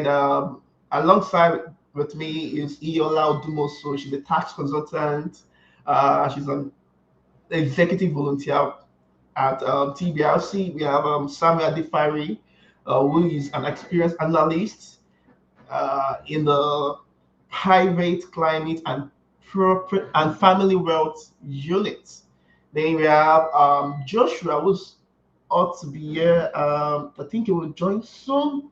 alongside with me is Iola Odumoso. She's a tax consultant. She's an executive volunteer at TBRC. We have Samuel Adifari, who is an experienced analyst in the private climate and corporate and family wealth units. Then we have Joshua, who's ought to be here. I think he will join soon.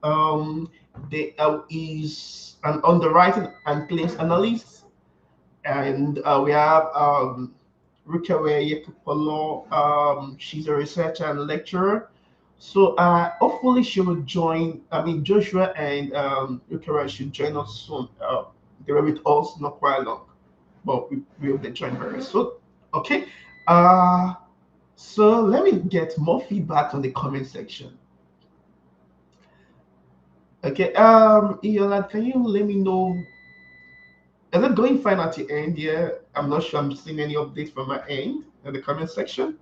Um, they is an underwriting and claims analyst, and we have Rukawe Yekupolo. She's a researcher and lecturer. So hopefully she will join. I mean, Joshua and Rukawe should join us soon. They were with us not quite long, but we will be joined very soon. Okay. Uh, so let me get more feedback on the comment section. Okay. Iola, can you let me know? Is it going fine at your end? Yeah, I'm not sure I'm seeing any updates from my end in the comment section.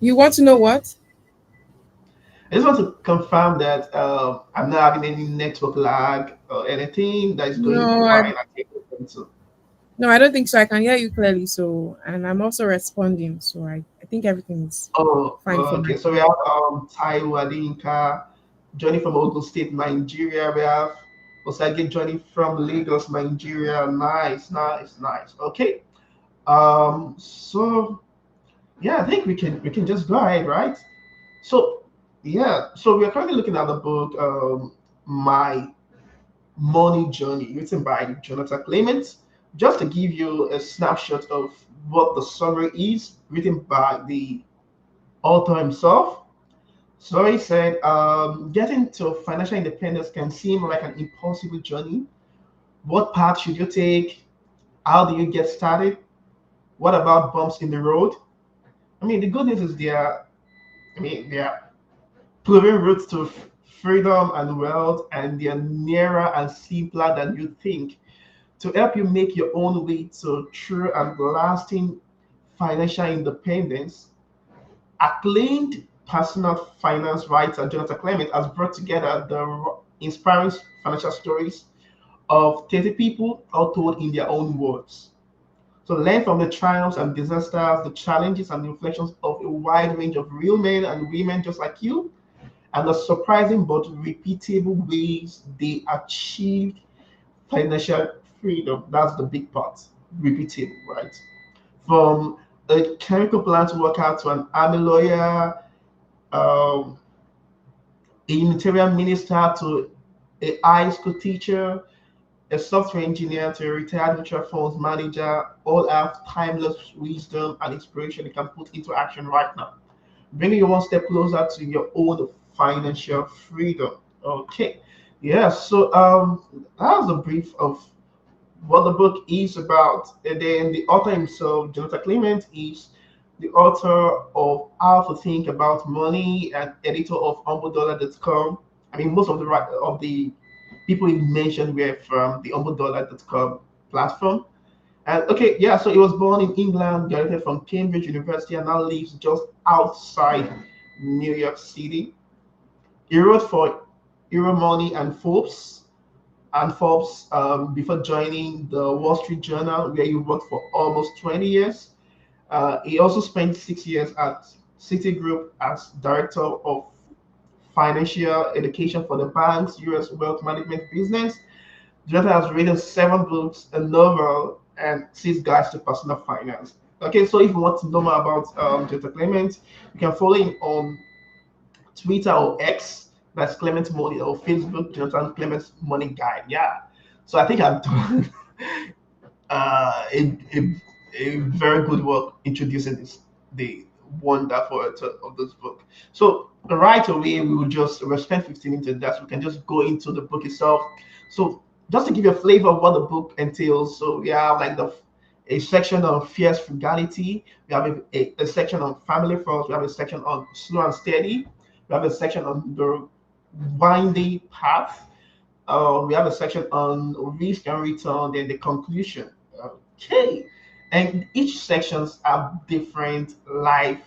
You want to know what? I just want to confirm that I'm not having any network lag or anything that is going No, I fine at your end. So, no, I don't think so. I can hear you clearly. So, and I'm also responding. So, I think everything is oh, fine for my okay. So we side. have Taiwo Adinka joining from Ogun State, Nigeria. We have Osage joining from Lagos, Nigeria. Nice, nice, nice. Okay. So yeah, I think we can just go ahead, right? So yeah, so we are currently looking at the book My Money Journey, written by Jonathan Clements. Just to give you a snapshot of what the summary is, written by the author himself. So he said, getting to financial independence can seem like an impossible journey. What path should you take? How do you get started? What about bumps in the road? I mean, the good news is there are proven routes to freedom and wealth, and they are nearer and simpler than you think. To help you make your own way to true and lasting financial independence, acclaimed personal finance writer Jonathan Clement has brought together the inspiring financial stories of 30 people, all told in their own words. So learn from the triumphs and disasters, the challenges and reflections of a wide range of real men and women just like you, and the surprising but repeatable ways they achieved financial freedom. That's the big part. Repeatable, right? From a chemical plant worker to an army lawyer, um, a Unitarian minister to a high school teacher, a software engineer to a retired mutual funds manager, all have timeless wisdom and inspiration you can put into action right now, bringing you one step closer to your own financial freedom. Okay, yeah. So that was a brief of what the book is about. And then the author himself, Jonathan Clement, is the author of How to Think About Money and editor of HumbleDollar.com. I mean, most of the people he mentioned were from the HumbleDollar.com platform. And okay, yeah, so he was born in England, graduated from Cambridge University, and now lives just outside New York City. He wrote for Euromoney and Forbes before joining the Wall Street Journal, where he worked for almost 20 years. He also spent 6 years at Citigroup as director of financial education for the bank's U.S. wealth management business. Jonathan has written 7 books, a novel, and 6 guides to personal finance. Okay, so if you want to know more about Jonathan Clement, you can follow him on Twitter or X, that's Clement Money, or Facebook, Jonathan Clement's Money Guide. Yeah. So I think I've done uh, a, a, a very good work introducing the wonderful author of this book. So right away, we'll spend 15 minutes on that. So we can just go into the book itself. So just to give you a flavor of what the book entails, so we have like the a section on fierce frugality. We have a section on family first. We have a section on slow and steady. We have a section on the winding path. We have a section on risk and return, then the conclusion. Okay. And each sections have different life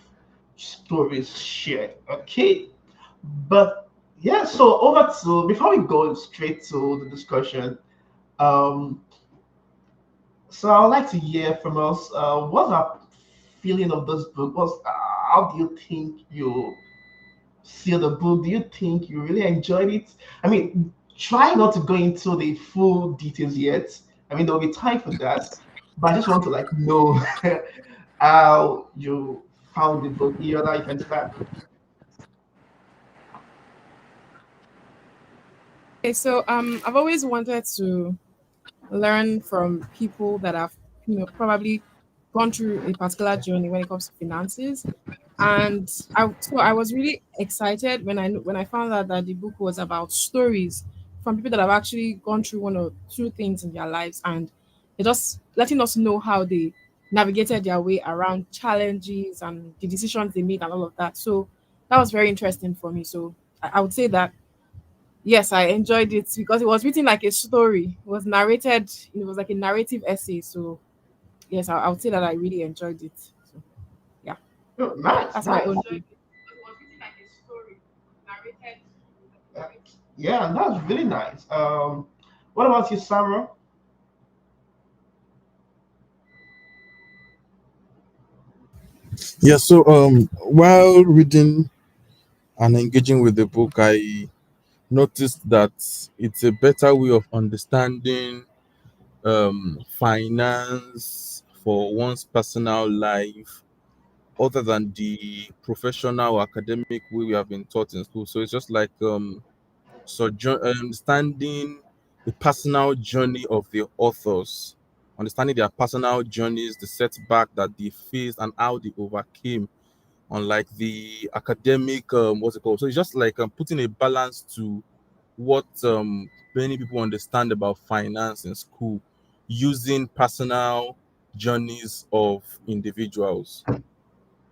stories shared. Okay. But yeah, so over to before we go straight to the discussion, um, so I'd like to hear from us. What's our feeling of this book? How do you think you see the book? Do you think you really enjoyed it? I mean, try not to go into the full details yet. I mean, there'll be time for that, but I just want to like know how you found the book. Either you can start. Okay, so I've always wanted to learn from people that have, probably gone through a particular journey when it comes to finances. And I was really excited when I found out that the book was about stories from people that have actually gone through one or two things in their lives, and they're just letting us know how they navigated their way around challenges and the decisions they made and all of that. So that was very interesting for me. So I would say that yes, I enjoyed it because it was written like a story. It was narrated. It was like a narrative essay. So yes, I would say that I really enjoyed it. So yeah, Oh, nice, that's my nice. own view. It was written like a story, narrated. Uh, Yeah, that's really nice. What about you, Sarah? Yeah, so while reading and engaging with the book, I noticed that it's a better way of understanding finance for one's personal life other than the professional or academic way we have been taught in school. So it's just like understanding the personal journey of the authors, understanding their personal journeys, the setback that they faced, and how they overcame. Unlike the academic, what's it called? So it's just like putting a balance to what many people understand about finance in school, using personal journeys of individuals.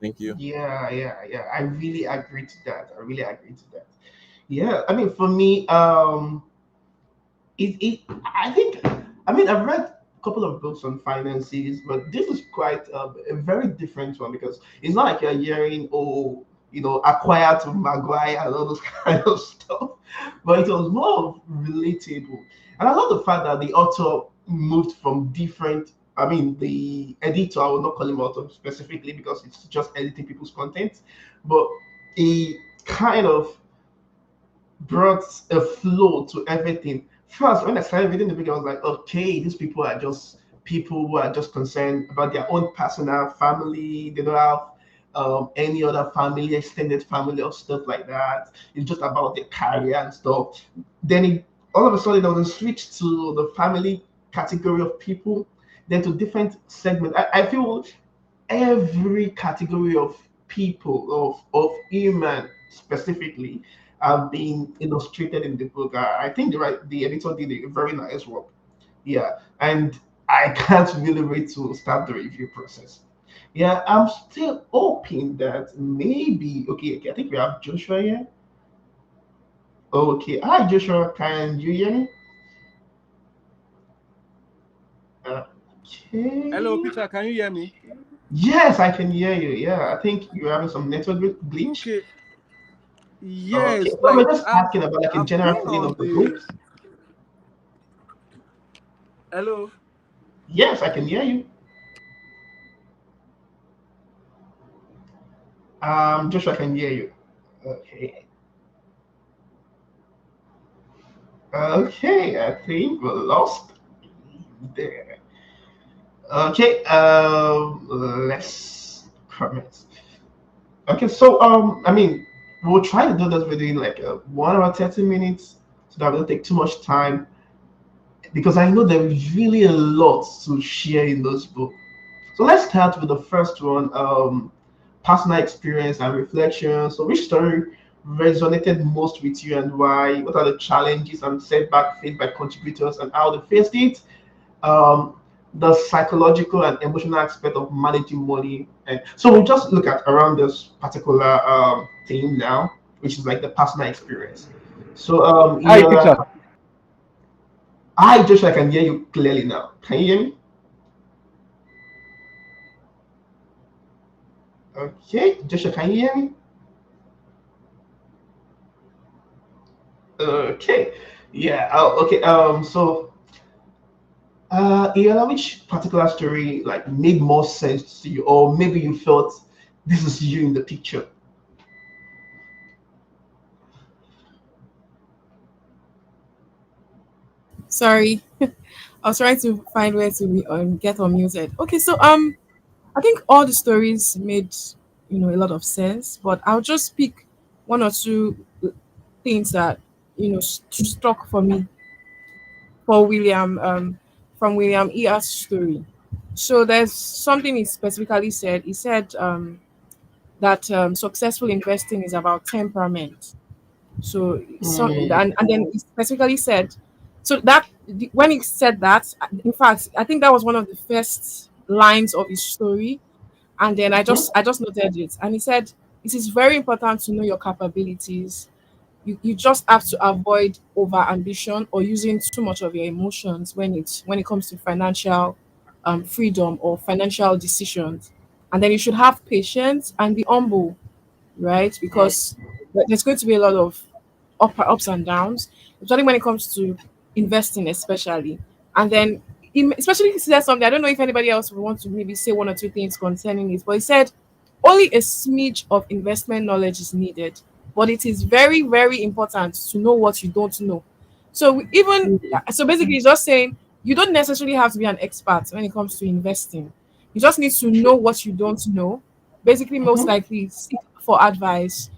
Thank you. Yeah, yeah, yeah. I really agree to that. I really agree to that. Yeah, I mean, for me, I think, I mean, I've read a couple of books on finances, but this is quite a very different one because it's not like you're hearing, oh, acquire to Maguire and all those kind of stuff, but it was more of relatable. And I love the fact that the author moved from different, I mean, the editor, I will not call him author specifically because it's just editing people's content, but he kind of brought a flow to everything. First, when I started reading the book, I was like, okay, these people are just people who are just concerned about their own personal family. They don't have any other family, extended family, or stuff like that. It's just about their career and stuff. Then all of a sudden, there was a switch to the family category of people, then to different segments. I feel every category of people of human specifically have been illustrated in the book. I think the editor did a very nice work. Yeah, and I can't really wait to start the review process. Yeah, I'm still hoping that maybe okay. I think we have Joshua here. Okay, hi Joshua, can you hear me? Hello, Okay. Peter. Can you hear me? Yes, I can hear you. Yeah, I think you're having some network glitch. Okay. Okay, Yes, so we're like just asking about like a I've general been feeling on of the the. book. Hello. Yes, I can hear you. Joshua, I can hear you. Okay. Okay, I think we lost there. Okay, let's comment. Okay, so I mean, we'll try to do this within like 1 hour 30 minutes, so that we don't take too much time because I know there is really a lot to share in this book. So let's start with the first one, personal experience and reflection. So which story resonated most with you and why? What are the challenges and setback faced by contributors and how they faced it? Um, the psychological and emotional aspect of managing money. And so we'll just look at around this particular theme now, which is like the personal experience. So Hi, Peter. I Josh, I can hear you clearly now. Can you hear me? Okay, Joshua, can you hear me? Okay. Yeah. Okay. So, Iana, which particular story like made more sense to you, or maybe you felt this is you in the picture? Sorry, I was trying to find where to get unmuted. Okay, so I think all the stories made a lot of sense, but I'll just pick one or two things that struck for me for William from William E.R.'s story. So there's something he specifically said. He said that successful investing is about temperament. So Hmm. and then he specifically said so that when he said that, in fact, I think that was one of the first lines of his story. And then I just noted it, and he said it is very important to know your capabilities. You just have to avoid over ambition or using too much of your emotions when it comes to financial freedom or financial decisions. And then you should have patience and be humble, right? Because there's going to be a lot of ups and downs, especially when it comes to investing, especially. And then, especially if he said something, I don't know if anybody else would want to maybe say one or two things concerning it, but he said only a smidge of investment knowledge is needed, but it is very, very important to know what you don't know. So basically, he's just saying you don't necessarily have to be an expert when it comes to investing. You just need to know what you don't know. Basically, most Mhm. likely seek for advice,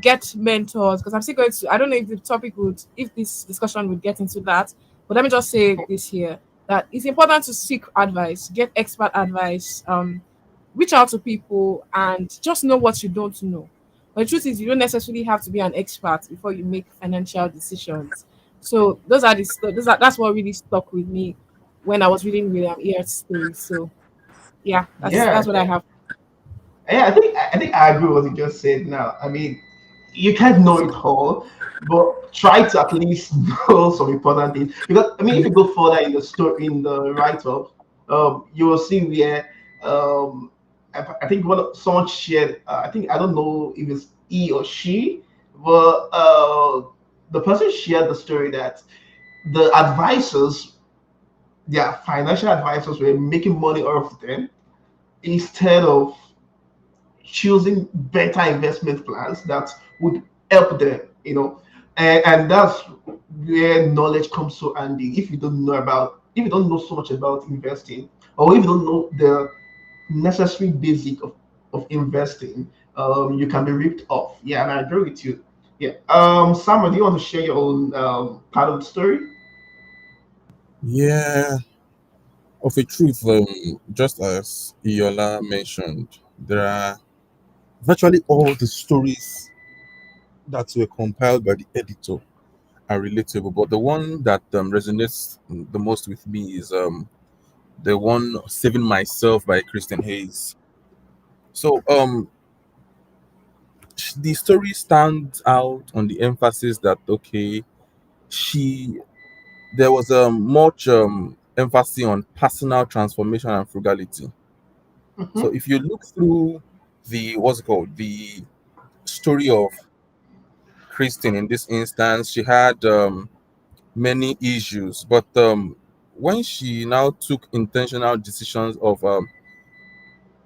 get mentors. Because I'm still going to, I don't know if the topic would, if this discussion would get into that, but let me just say this here, that it's important to seek advice, get expert advice, reach out to people, and just know what you don't know. But the truth is, you don't necessarily have to be an expert before you make financial decisions. So that's what really stuck with me when I was reading William Ear's story. So yeah, that's Yeah. what I have. Yeah, I think I agree with what you just said. Now, I mean, you can't know it all, but try to at least know some important things. Because I mean, if you go further in the story in the write up, you will see where I think someone shared. I think I don't know if it's he or she, but the person shared the story that the advisors, their financial advisors, were making money off them instead of choosing better investment plans that would help them, and that's where knowledge comes so handy. If you don't know so much about investing, or if you don't know the necessary basic of investing, you can be ripped off. Yeah, and I agree with you. Yeah. Samuel, do you want to share your own part of the story? Yeah, of a truth, just as Iola mentioned, there are virtually all the stories that were compiled by the editor are relatable, but the one that resonates the most with me is the one "Saving Myself" by Kristen Hayes. So the story stands out on the emphasis that okay, she there was much emphasis on personal transformation and frugality. So Mm-hmm. if you look through the what's it called the story of Kristen in this instance, she had many issues, but when she now took intentional decisions of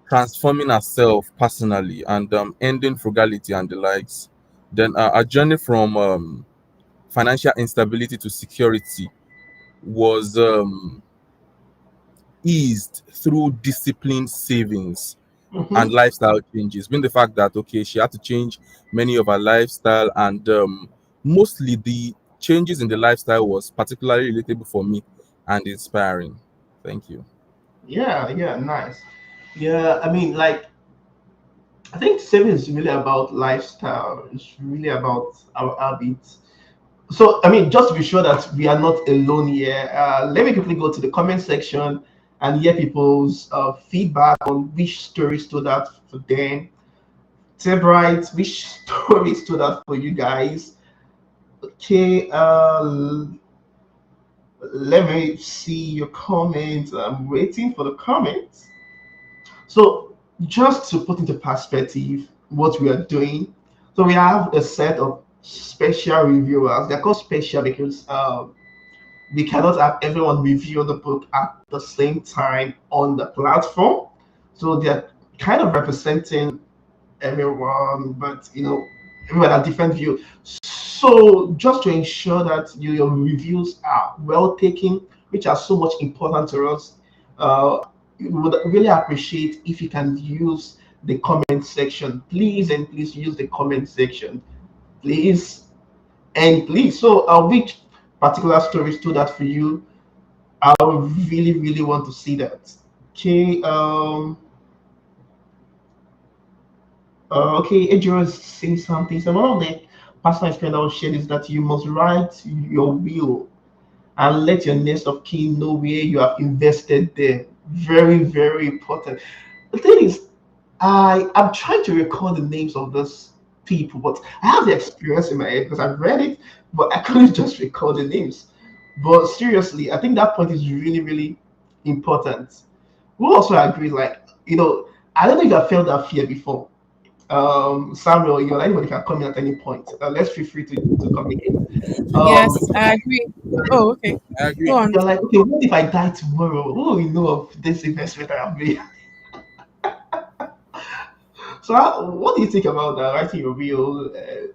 transforming herself personally and ending frugality and the likes, then a journey from financial instability to security was eased through disciplined savings and Mm-hmm. lifestyle changes. Being the fact that okay, she had to change many of her lifestyle, and mostly the changes in the lifestyle was particularly relatable for me and inspiring. Thank you. Yeah, yeah, nice. Yeah, I mean, like, I think saving is really about lifestyle. It's really about our habits. So, I mean, just to be sure that we are not alone here, let me quickly go to the comment section and hear people's feedback on which story stood out for them. Right, which story stood out for you guys? Okay, let me see your comments. I'm waiting for the comments. So, just to put into perspective what we are doing, so we have a set of special reviewers. They're called special because we cannot have everyone review the book at the same time on the platform. So they're kind of representing everyone, but everyone has different view. So just to ensure that your reviews are well taken, which are so much important to us, we would really appreciate if you can use the comment section. Please and please use the comment section. Please and please. So which particular story stood out for you? I would really, really want to see that. Okay. Okay, Edgar is saying something. So one of the personal experience I will share is that you must write your will and let your next of kin know where you have invested there. Very, very important. The thing is, I'm trying to recall the names of those people, but I have the experience in my head because I've read it, but I couldn't just recall the names. But seriously, I think that point is really, really important. We also agree, like, I don't think I've felt that fear before. Samuel, anybody can come in at any point. Let's feel free to communicate. Um, Yes, I agree. Oh, okay. I Go agree. on. you're like, okay, what if I die tomorrow? What do we know of this investment I have made? So, what do you think about that? Writing your will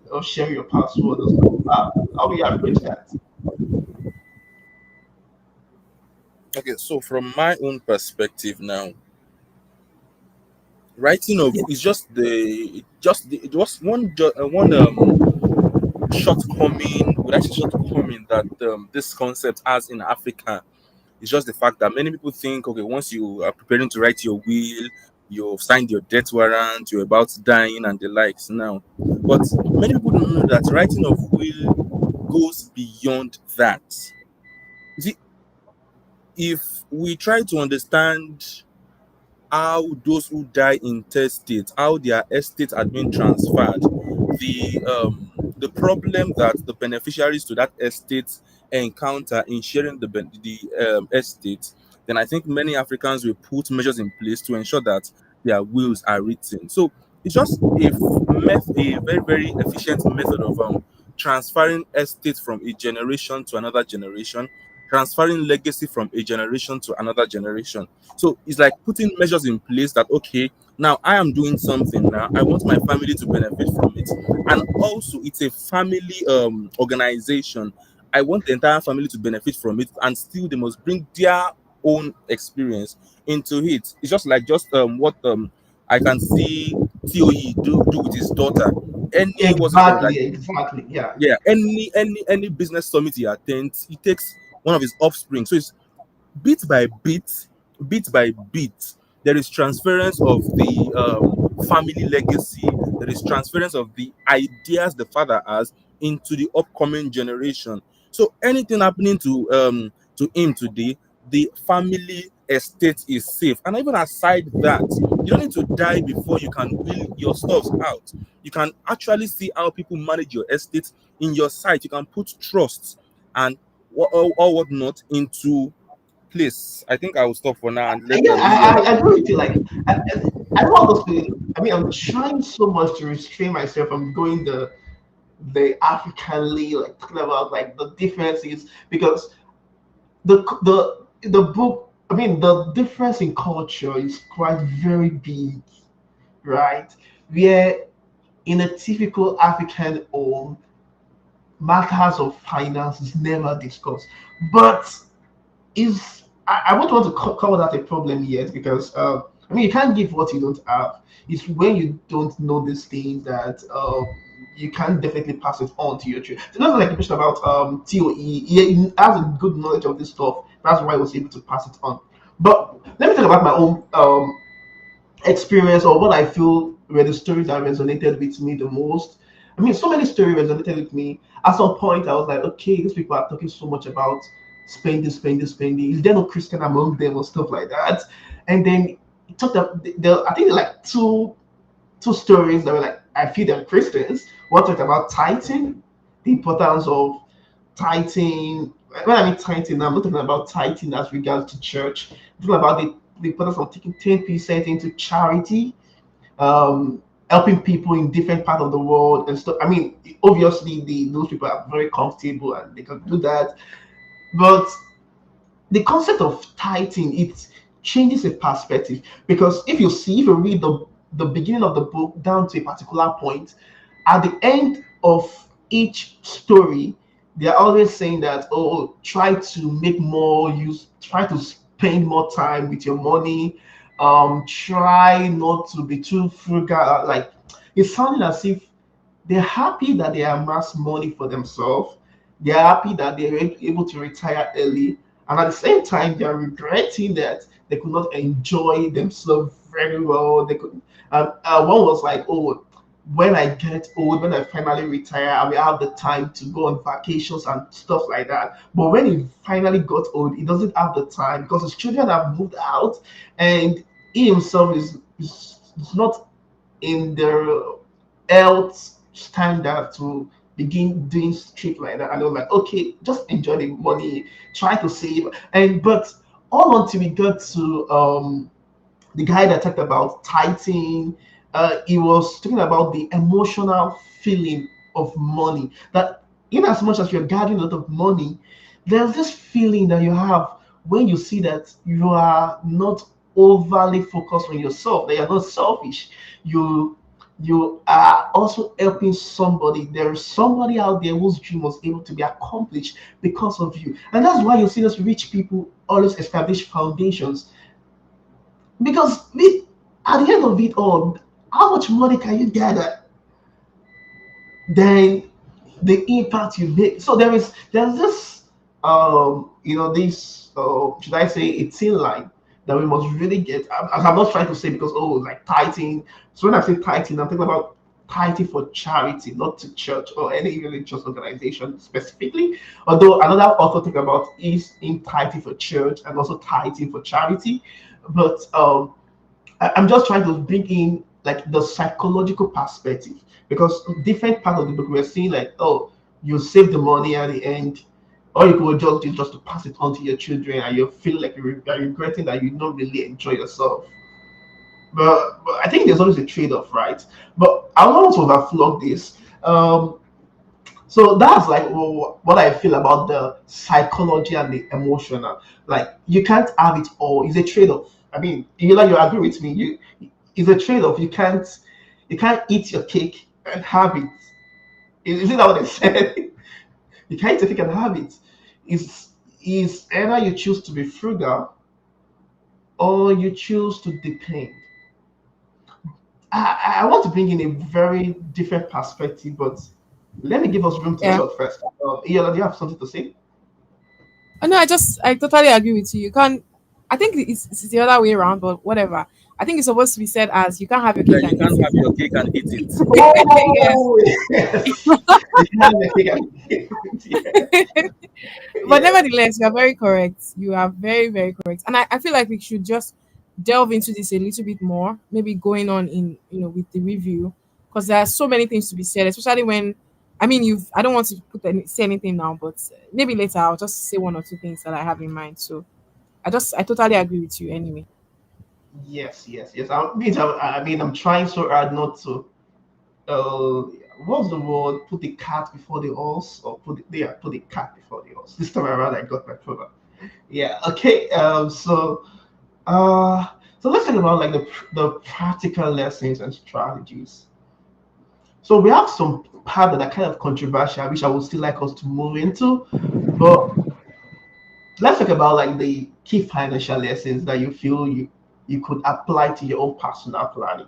or sharing your password or stuff? How do you approach that? Okay, so from my own perspective now, writing of Yeah, is it was one shortcoming, would I say shortcoming that this concept has in Africa. It's just the fact that many people think, okay, once you are preparing to write your will, you've signed your death warrant, you're about dying and the likes now. But many people don't know that writing of will goes beyond that. You see, if we try to understand how those who die intestate, how their estate had been transferred, the problem that the beneficiaries to that estate encounter in sharing the estate, then I think many Africans will put measures in place to ensure that their wills are written. So it's just a very very efficient method of transferring estate from a generation to another generation, transferring legacy from a generation to another generation. So it's like putting measures in place that, okay, now I am doing something now. I want my family to benefit from it. And also it's a family organization. I want the entire family to benefit from it, and still they must bring their own experience into it. It's just what I can see TOE do with his daughter. Any what's it called? Like, exactly, exactly. Yeah, yeah, any business summit he attends, he takes one of his offspring. So it's bit by bit by bit, there is transference of the family legacy, there is transference of the ideas the father has into the upcoming generation. So anything happening to him today, the family estate is safe. And even aside that, you don't need to die before you can will your stuff out. You can actually see how people manage your estate in your site. You can put trusts and or whatnot into place. I think I will stop for now and let yeah. maybe other I people. agree with you. Like, I don't want those feelings. I mean, I'm trying so much to restrain myself from going the Africanly, like talking about like the differences, because the book. I mean, the difference in culture is quite very big, right? Where in a typical African home, matters of finance is never discussed. But I won't want to call that a problem yet because I mean you can't give what you don't have. It's when you don't know these things that you can definitely pass it on to your children. So that's like a question about TOE. He has a good knowledge of this stuff. That's why he was able to pass it on. But let me talk about my own experience or what I feel were the stories that resonated with me the most. I mean, so many stories resonated with me. At some point, I was like, okay, these people are talking so much about spending, spending, spending. Is there no Christian among them or stuff like that? And then it talked about, I think like two stories that were like, I feel they're Christians. One talked about tithing, the importance of tithing. When I mean tithing, I'm not talking about tithing as regards to church. I'm talking about the importance of taking 10% into charity. Um, helping people in different parts of the world and stuff. I mean, obviously, those people are very comfortable and they can do that. But the concept of tithing, it changes the perspective, because if you read the beginning of the book down to a particular point, at the end of each story, they're always saying that, oh, try to make more use, try to spend more time with your money, try not to be too frugal. Like, it's sounding as if they're happy that they amass money for themselves. They're happy that they're able to retire early. And at the same time, they're regretting that they could not enjoy themselves very well. They could. One was like, "Oh, when I get old, when I finally retire, I will have the time to go on vacations and stuff like that." But when he finally got old, he doesn't have the time because his children have moved out, and he himself is not in the health standard to begin doing shit like that. And I was like, okay, just enjoy the money, try to save. And but all until we got to the guy that talked about tithing, he was talking about the emotional feeling of money. That in as much as you're gathering a lot of money, there's this feeling that you have when you see that you are not overly focused on yourself, that you're not selfish. You are also helping somebody. There is somebody out there whose dream was able to be accomplished because of you. And that's why you see those rich people always establish foundations. Because at the end of it all, how much money can you gather? Then the impact you make. So there's this this should I say a thin line that we must really get. I'm not trying to say because like tithing. So when I say tithing, I'm talking about tithing for charity, not to church or any religious organization specifically. Although another author talk about is in tithing for church and also tithing for charity. But I'm just trying to bring in like the psychological perspective, because different part of the book we're seeing like, oh, you save the money at the end, or you could just do just to pass it on to your children, and you feel like you're regretting that you don't really enjoy yourself. But I think there's always a trade-off, right? But I don't want to overflow this. So that's like what I feel about the psychology and the emotional. Like you can't have it all. It's a trade-off. I mean, you agree with me. It's a trade-off. You can't eat your cake and have it. Isn't that what they said? You can't eat your cake and have it. Is either you choose to be frugal or you choose to depend. I want to bring in a very different perspective, but let me give us room to Yeah. talk first. Iola, do you have something to say? Oh, no, I totally agree with you. You can't. I think it's the other way around, but whatever. I think it's supposed to be said as you can't have your Yeah, cake you and eat can't have it. your cake and eat it. Yeah. Oh, yes. You can have your cake and But yeah. nevertheless, you are very correct. You are very, very correct. And I feel like we should just delve into this a little bit more, maybe going on in, with the review, because there are so many things to be said, especially when, I mean, I don't want to say anything now, but maybe later I'll just say one or two things that I have in mind. So I totally agree with you anyway. Yes. I mean, I'm trying so hard not to. Uh, what's the word? Put the cat before the horse, or put the cat before the horse. This time around, I got my program. Yeah. Okay. Uh, so let's talk about like the practical lessons and strategies. So we have some part that are kind of controversial, which I would still like us to move into. But let's talk about like the key financial lessons that you feel you could apply to your own personal planning.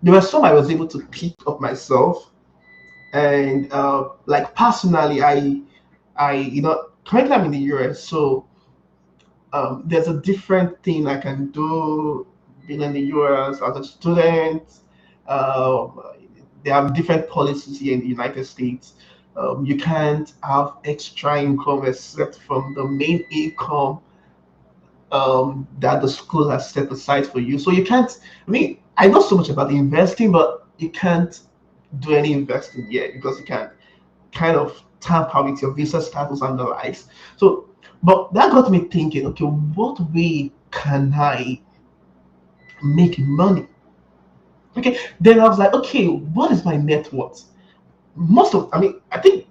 There were some I was able to pick up myself, and like personally, I currently I'm in the US, so there's a different thing I can do being in the US as a student. Um, they have different policies here in the United States. You can't have extra income except from the main income that the school has set aside for you. So you can't. I mean, I know so much about investing, but you can't do any investing yet because you can't kind of tamper with your visa status and the likes. So, but that got me thinking. Okay, what way can I make money? Okay, then I was like, okay, what is my net worth? I think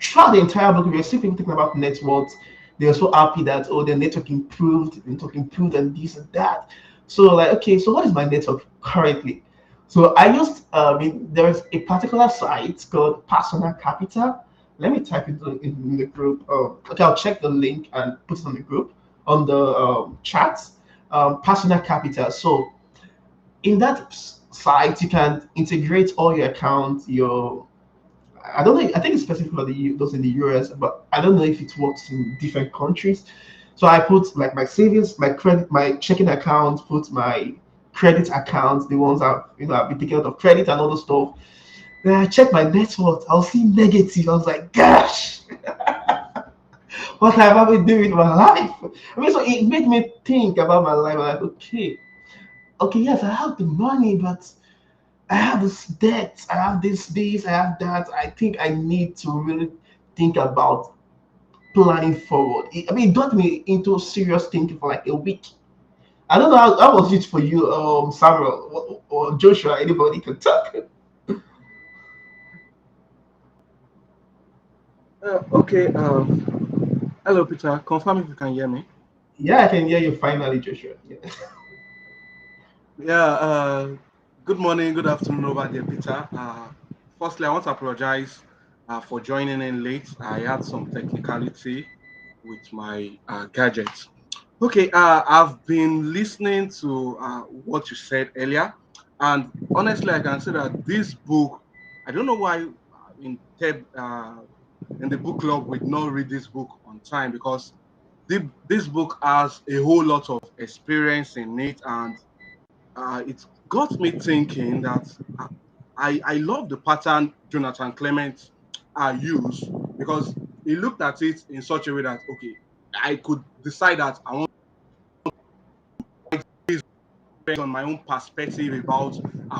throughout the entire book, we were still people thinking about net worth. They were so happy that, oh, their network improved, the network improved, and this and that. So like, okay, so what is my network currently? So I used, there's a particular site called Personal Capital. Let me type it in the group. Okay, I'll check the link and put it on the group on the chat. Personal Capital. So in that site, you can integrate all your accounts, your I don't know. I think it's specific for those in the US, but I don't know if it works in different countries. So I put like my savings, my credit, my checking account, put my credit accounts, the ones that I've been taking out of credit and all the stuff. Then I check my net worth. I'll see negative. I was like, gosh, what have I been doing with my life? I mean, so it made me think about my life. I'm like, okay, yes, I have the money, but I have this debt, I have this, I have that. I think I need to really think about planning forward. I mean, it got me into serious thinking for like a week. I don't know how was it for you, Samuel or Joshua? Anybody can talk. Okay. Hello, Peter. Confirm if you can hear me. Yeah, I can hear you finally, Joshua. Yeah. Yeah. Good morning. Good afternoon over there, Peter. Firstly, I want to apologize for joining in late. I had some technicality with my gadgets. Okay. I've been listening to what you said earlier, and honestly, I can say that this book. I don't know why in in the book club we did not read this book on time because this book has a whole lot of experience in it, and it got me thinking that I love the pattern Jonathan Clements used because he looked at it in such a way that okay, I could decide that I want based on my own perspective about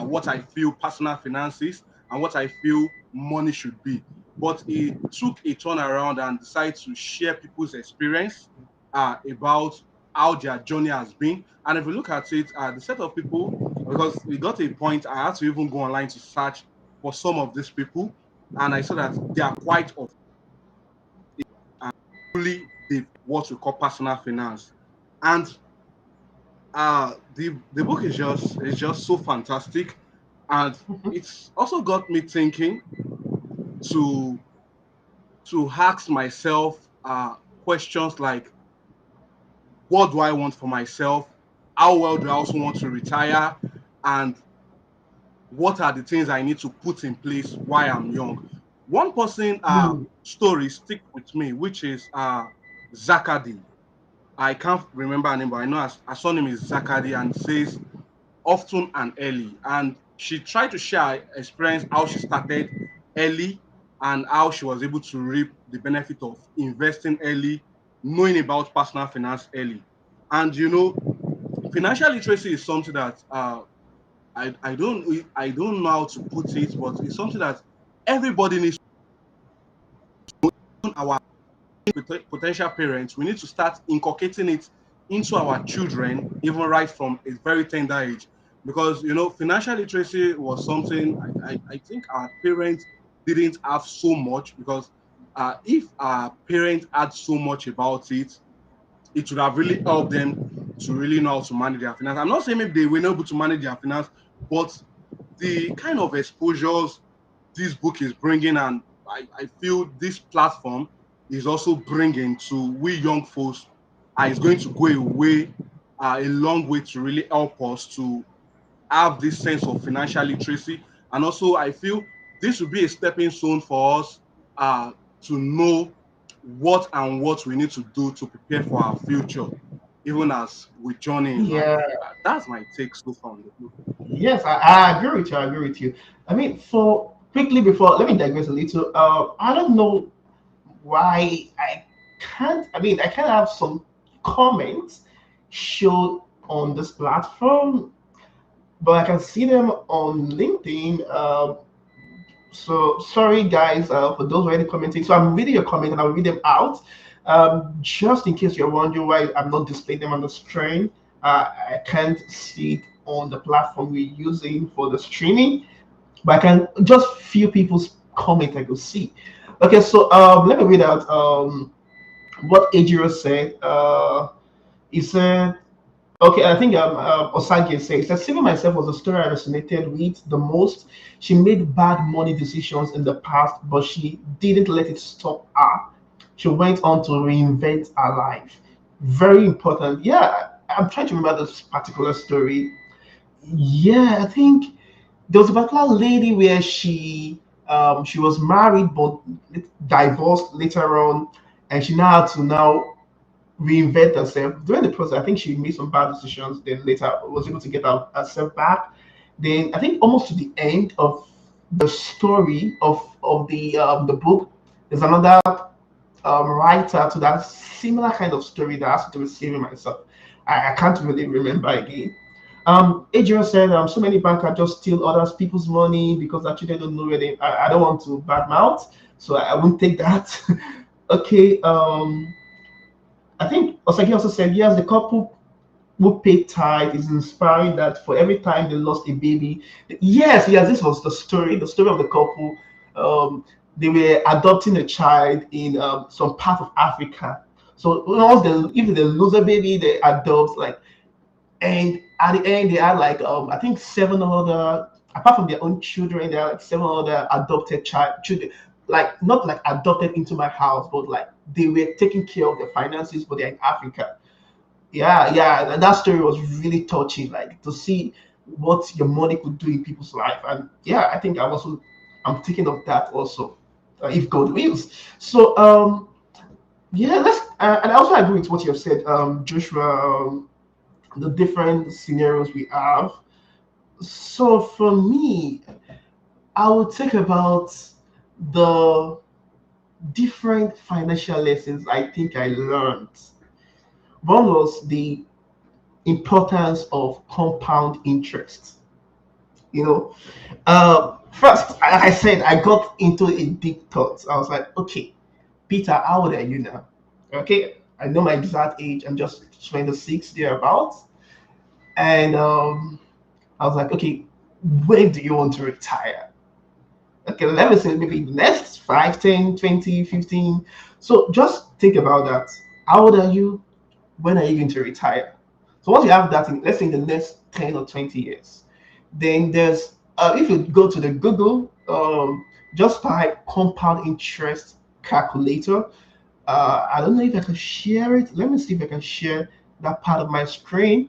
what I feel personal finances and what I feel money should be. But he took a turn around and decided to share people's experience about how their journey has been. And if you look at it, the set of people, because we got a point, I had to even go online to search for some of these people, and I saw that they are quite of fully what we call personal finance. And the book is just so fantastic, and it's also got me thinking to ask myself questions like what do I want for myself, how well do I also want to retire, and what are the things I need to put in place while I'm young. One person Hmm. story stick with me, which is Zakadi. I can't remember her name, but I know her surname is Zakadi, and says often and early. And she tried to share her experience, how she started early and how she was able to reap the benefit of investing early, knowing about personal finance early. And financial literacy is something that I don't know how to put it, but it's something that everybody needs to our potential parents. We need to start inculcating it into our children, even right from a very tender age. Because financial literacy was something I think our parents didn't have so much because if our parents had so much about it, it would have really helped them to really know how to manage their finance. I'm not saying maybe they were not able to manage their finance, but the kind of exposures this book is bringing, and I feel this platform is also bringing to we young folks, is going to go a long way to really help us to have this sense of financial literacy. And also, I feel this will be a stepping stone for us to know what we need to do to prepare for our future, even as we journey in Yeah. life. That's my take so far on the book. Yes, I agree with you. I agree with you. I mean, for quickly before, let me digress a little. I don't know why I can't. I mean, I can have some comments show on this platform, but I can see them on LinkedIn. So sorry, guys, for those already commenting. So I'm reading your comment and I'll read them out. Just in case you're wondering why I'm not displaying them on the screen, I can't see it on the platform we're using for the streaming, but I can just few people's comment I could see. Okay, so let me read out what Ejiro said. He said, okay, I think Osage says that saving myself was the story I resonated with the most. She made bad money decisions in the past, but she didn't let it stop her. She went on to reinvent her life. Very important. Yeah, I'm trying to remember this particular story. Yeah, I think there was a particular lady where she was married but divorced later on, and she now had to now reinvent herself. During the process, I think she made some bad decisions. Then later was able to get herself back. Then I think almost to the end of the story of the book, there's another writer to that similar kind of story that has to do with saving myself. I can't really remember again. Adrian said, so many bankers just steal others people's money because their children don't know where they. I don't want to badmouth, so I won't take that. Okay. I think Osaki also said, yes, the couple who paid tithe is inspiring that for every time they lost a baby. Yes, yes, this was the story of the couple. Um, they were adopting a child in some part of Africa. So once if they lose a baby, they adopt like, and at the end they had like I think seven other, apart from their own children, there are like seven other adopted children, like not like adopted into my house, but like they were taking care of their finances, but they're in Africa. Yeah, yeah, and that story was really touching, like to see what your money could do in people's life. And yeah, I think I'm thinking of that also, if God wills. So yeah, and I also agree with what you have said, Joshua. The different scenarios we have. So for me, I would talk about the different financial lessons I think I learned. One was the importance of compound interest. You know, first, I said I got into a deep thought. I was like, okay, Peter, how old are you now? Okay, I know my exact age. I'm just 26 thereabouts. And I was like, okay, when do you want to retire? Okay, let me say maybe next 5, 10, 20, 15. So just think about that. How old are you? When are you going to retire? So once you have that, let's say in the next 10 or 20 years, then there's, if you go to the Google, just type compound interest calculator. I don't know if I can share it. Let me see if I can share that part of my screen.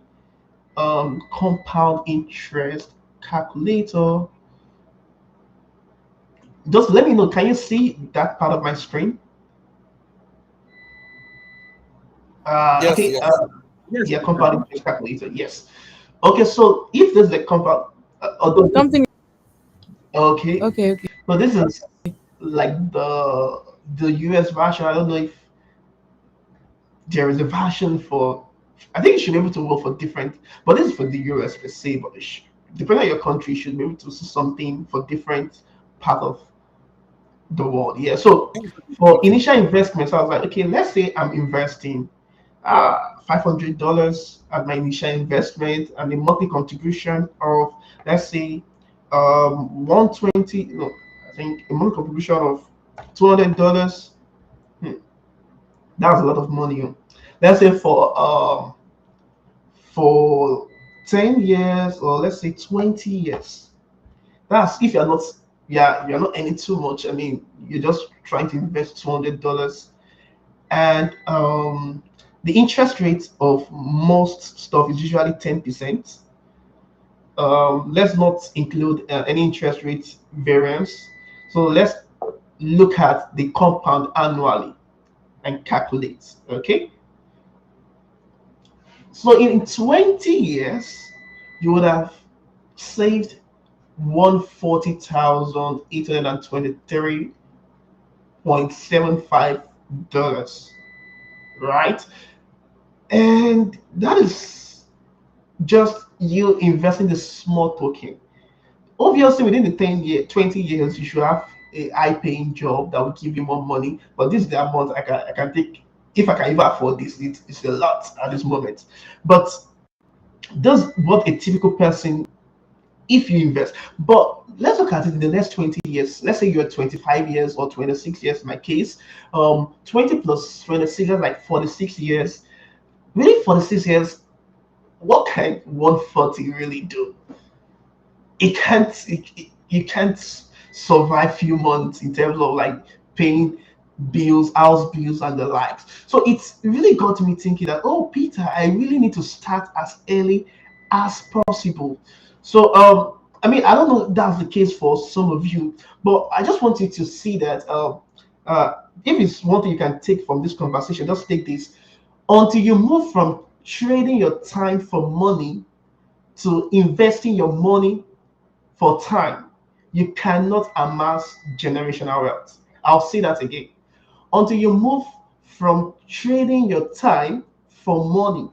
Compound interest calculator. Just let me know. Can you see that part of my screen? Yes, Okay. yes. Yes, Yeah, we compound can. interest calculator. Yes. Okay. So if this is a compound, Something. okay. Okay, okay. So this is like the US version. I don't know if there is a version for. I think you should be able to work for different, but this is for the US per se. But depending on your country, you should be able to see something for different part of the world. Yeah. So for initial investments, I was like, okay, let's say I'm investing $500 at my initial investment and a monthly contribution of, let's say, 120. No, I think a monthly contribution of $200. Hmm, that's a lot of money. Oh. Let's say for 10 years, or let's say 20 years. That's if you're not, yeah, you're not earning too much. I mean, you're just trying to invest $200, and the interest rate of most stuff is usually 10%. Let's not include any interest rate variance. So let's look at the compound annually and calculate. Okay, so in 20 years, you would have saved 140,823.75 dollars, right? And that is just you investing the small token. Obviously, within the 20 years, you should have a high paying job that will give you more money. But this is the amount I can take if I can even afford this. It's a lot at this moment. But That's what a typical person, if you invest. But let's look at it in the next 20 years. Let's say you're 25 years or 26 years in my case. 20 plus 26 is like 46 years. Really, 46 years, what can 140 really do? You can't survive few months in terms of like paying bills, house bills, and the likes. So it's really got me thinking that, oh, Peter, I really need to start as early as possible. So I mean, I don't know if that's the case for some of you, but I just want you to see that uh if it's one thing you can take from this conversation, just take this. Until you move from trading your time for money to investing your money for time, you cannot amass generational wealth. I'll say that again. Until you move from trading your time for money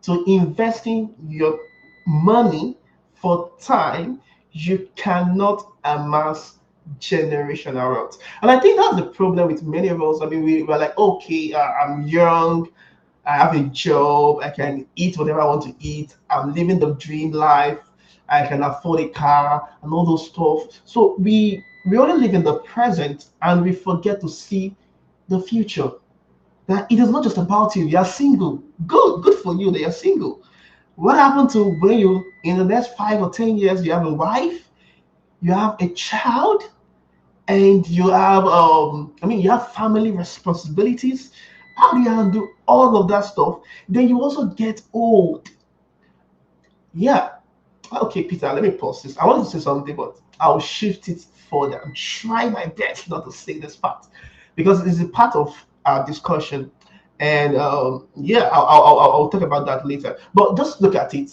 to investing your money for time, you cannot amass generational wealth. And I think that's the problem with many of us. I mean, we're like, okay, I'm young, I have a job, I can eat whatever I want to eat, I'm living the dream life, I can afford a car and all those stuff. So we only live in the present and we forget to see the future. That it is not just about you. You are single. Good for you that you're single. What happened to when you in the next 5 or 10 years you have a wife, you have a child, and you have I mean you have family responsibilities. How do you handle all of that stuff? Then you also get old. Yeah. Okay, Peter, let me pause this. I want to say something, but I'll shift it further. I'm trying my best not to say this part because it's a part of our discussion. And yeah, I'll talk about that later. But just look at it.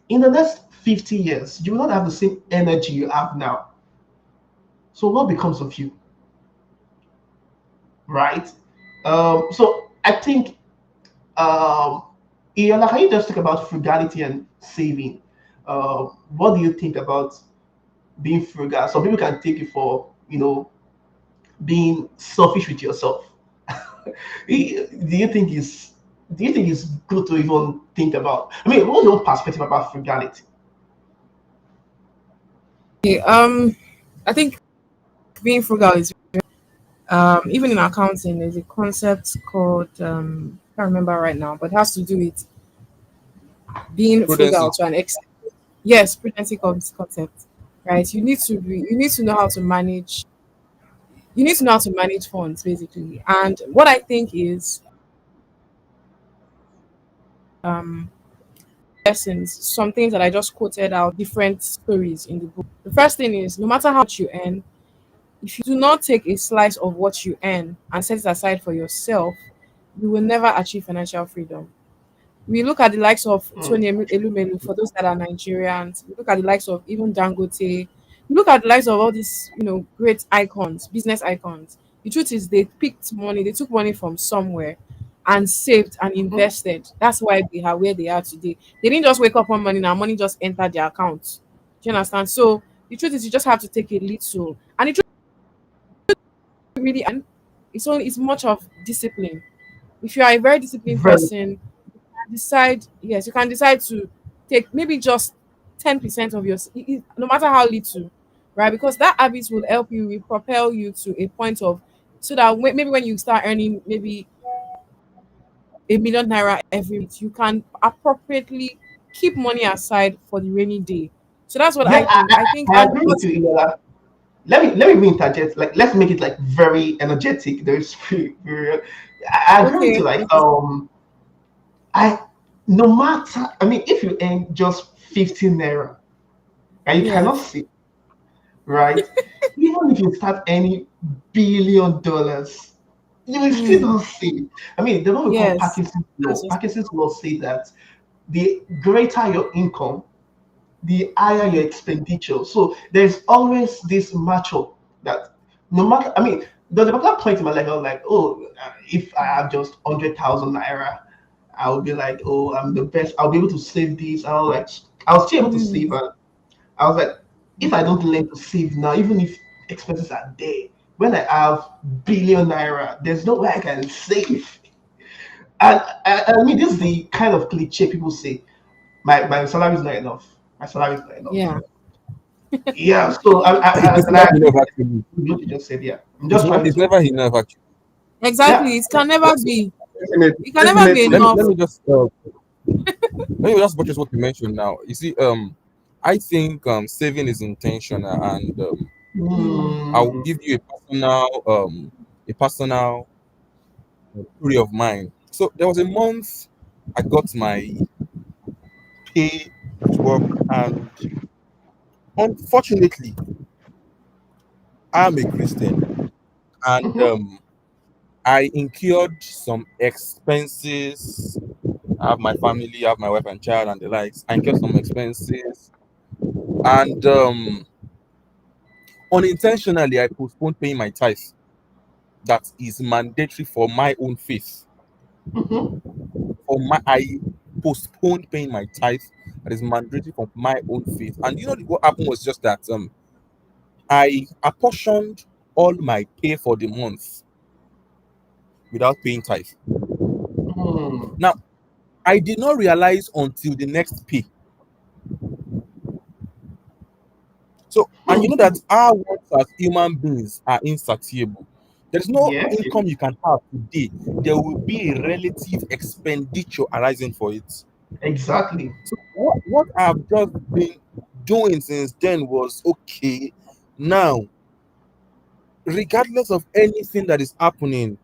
In the next 50 years, you will not have the same energy you have now. So what becomes of you, right? So I think, um, Iola, can you just talk about frugality and saving? What do you think about being frugal? Some people can take it for, being selfish with yourself. Do you think it's good to even think about? I mean, what's your perspective about frugality? Okay, I think being frugal is even in accounting. There's a concept called I can't remember right now, but it has to do with being frugal Prudency. to an extent. Yes, prudency concept, right? You need to know how to manage. You need to know how to manage funds basically. And what I think is um lessons, some things that I just quoted out different stories in the book. The first thing is no matter how much you earn, if you do not take a slice of what you earn and set it aside for yourself, you will never achieve financial freedom. We look at the likes of Hmm. Tony Elumelu for those that are Nigerians. We look at the likes of even Dangote. We look at the likes of all these, great icons, business icons. The truth is they picked money, they took money from somewhere and saved and Hmm. invested. That's why they are where they are today. They didn't just wake up one morning and money just entered their account. Do you understand? So the truth is you just have to take a little. And the truth really and it's much of discipline. If you are a very disciplined Very. person, decide yes you can decide to take maybe just 10% of your no matter how little, right? Because that habit will help you, will propel you to a point of so that maybe when you start earning maybe 1 million naira every month, you can appropriately keep money aside for the rainy day. So that's what Yeah, I think. I think I and agree with because you, Iola. Let me interject. Like, let's make it like very energetic. There's very, I agree with you. okay, Like, okay, I no matter. I mean, if you earn just 15 naira and you cannot yes, see, right? Even if you start earning $1 billion, you will still mm, not see. I mean, the one we call yes, Parkinson's that's law. just Parkinson's law say that the greater your income, the higher your mm, expenditure. So there's always this matchup that no matter, I mean, there's a particular point in my life I was like, oh, if I have just 100,000 naira, I would be like, oh, I'm the best. I'll be able to save this. I was still able to save. mm, And I was like, if I don't learn to save now, even if expenses are there, when I have billion naira, there's no way I can save. And I mean, this is the kind of cliche people say. My salary is not enough. My salary is not enough. Yeah. Yeah, so It's and I not agree enough actually. with what you just said. Yeah, I'm just trying It's to. never enough actually. Yeah. Exactly. It can never So be. Definitely, It can never be definitely. enough. let me just purchase what you mentioned now. You see, I think saving is intentional, and Mm. I will Mm, give you a personal story of mine. So there was a month I got my pay at work, and unfortunately, I'm a Christian, and mhm, I incurred some expenses. I have my family, I have my wife and child, and the likes. I incurred some expenses, and unintentionally, I postponed paying my tithe. That is mandatory for my own faith. mhm, I postponed paying my tithe. That is mandatory for my own faith. And you know what happened was just that I apportioned all my pay for the month without paying tithe. mm, Now I did not realize until the next pay. So, and you know that our wants as human beings are insatiable. There is no yes, income you can have today. There will be a relative expenditure arising for it. exactly. So what I've just been doing since then was okay. Now, regardless of anything that is happening,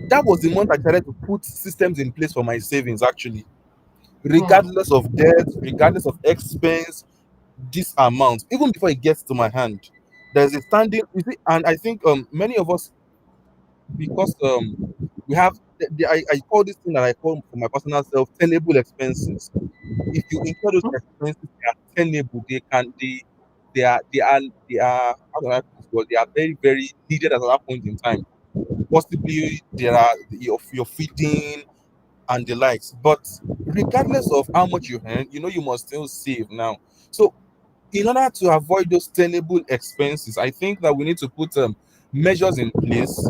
that was the month I started to put systems in place for my savings actually. Mm, Regardless of debt, regardless of expense, this amount, even before it gets to my hand, there's a standing, you see, and I think many of us, because we have I call this thing that I call for my personal self tenable expenses. If you incur those mhm, expenses, they are tenable. They are how do I put this word? They are very very needed at that point in time. Possibly there are your feeding and the likes. But regardless of how much you earn, you must still save now. So in order to avoid those tenable expenses, I think that we need to put measures in place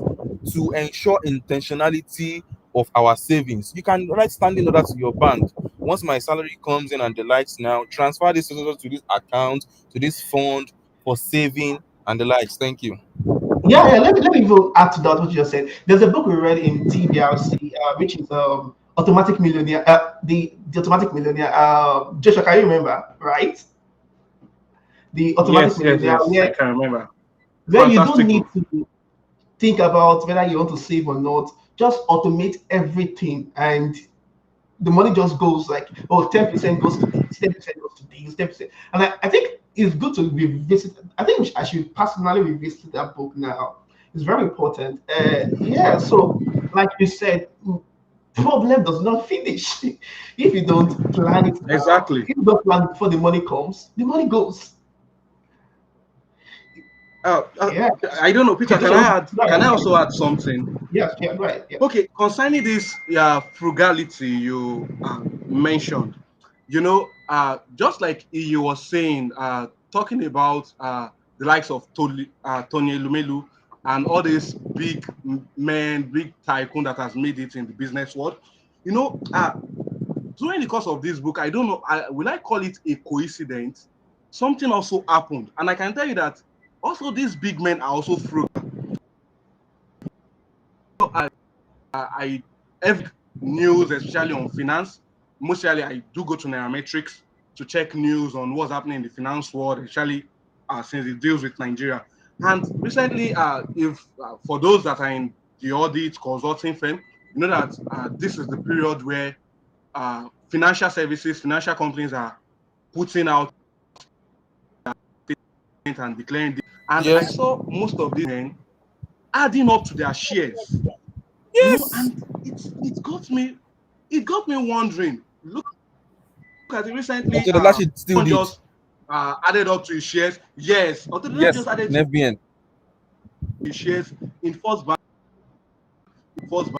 to ensure intentionality of our savings. You can write standing order to your bank. Once my salary comes in and the likes, now transfer this to this account, to this fund for saving and the likes. Thank you. yeah, yeah. Let me even add to that what you just said. There's a book we read in TBRC, which is Automatic Millionaire. The Automatic Millionaire. Joshua, can you remember? Right, the Automatic Yes, yes, Millionaire, yes. I where can remember. you don't Fantastic need book. to think about whether you want to save or not. Just automate everything, and the money just goes like, oh, 10% goes to this, 10% goes to this, 10%. And I think it's good to revisit. I think I should personally revisit that book now. It's very important. Yeah, so like you said, problem does not finish if you don't plan it now. Exactly. If you don't plan before the money comes, the money goes. Uh, uh, Yeah. I don't know, Peter. Okay, Can Joshua, I add? go Can I ahead. also add something? Yes, yeah, right. Yeah. Okay, concerning this frugality you mentioned, just like you was saying, talking about the likes of Tony Lumelu and all these big men, big tycoon that has made it in the business world. During the course of this book, I don't know, will I call it a coincidence? Something also happened, and I can tell you that also these big men are also frugal. I every news, especially on finance. Mostly, I do go to Nairametrics to check news on what's happening in the finance world, especially since it deals with Nigeria. And recently, if for those that are in the audit consulting firm, you know that this is the period where financial services, financial companies are putting out and declaring. And I Yes. saw most of these men adding up to their shares. Yes. And it got me wondering. Look at it recently. Until the last sheet still Someone did. just added up to his shares. Yes, Otodola Yes. just added In to FBN. his shares in First Bank. First Bank.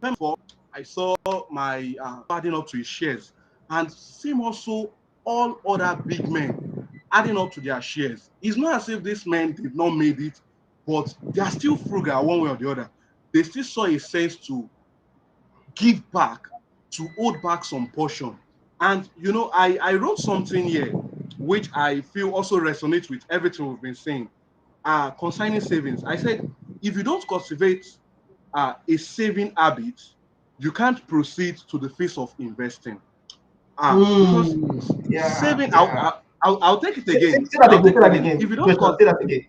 Before I saw my adding up to his shares, and same also all other big men adding up to their shares. It's not as if these men did not made it, but they are still frugal one way or the other. They still saw a sense to give back to hold back some portion. And I wrote something here which I feel also resonates with everything we've been saying concerning savings. I said, if you don't cultivate a saving habit, you can't proceed to the phase of investing. Because Yeah, saving, yeah. I'll take it Say, say, again. say that I'll again. take Say it that again. again. If you don't Question. Say that again.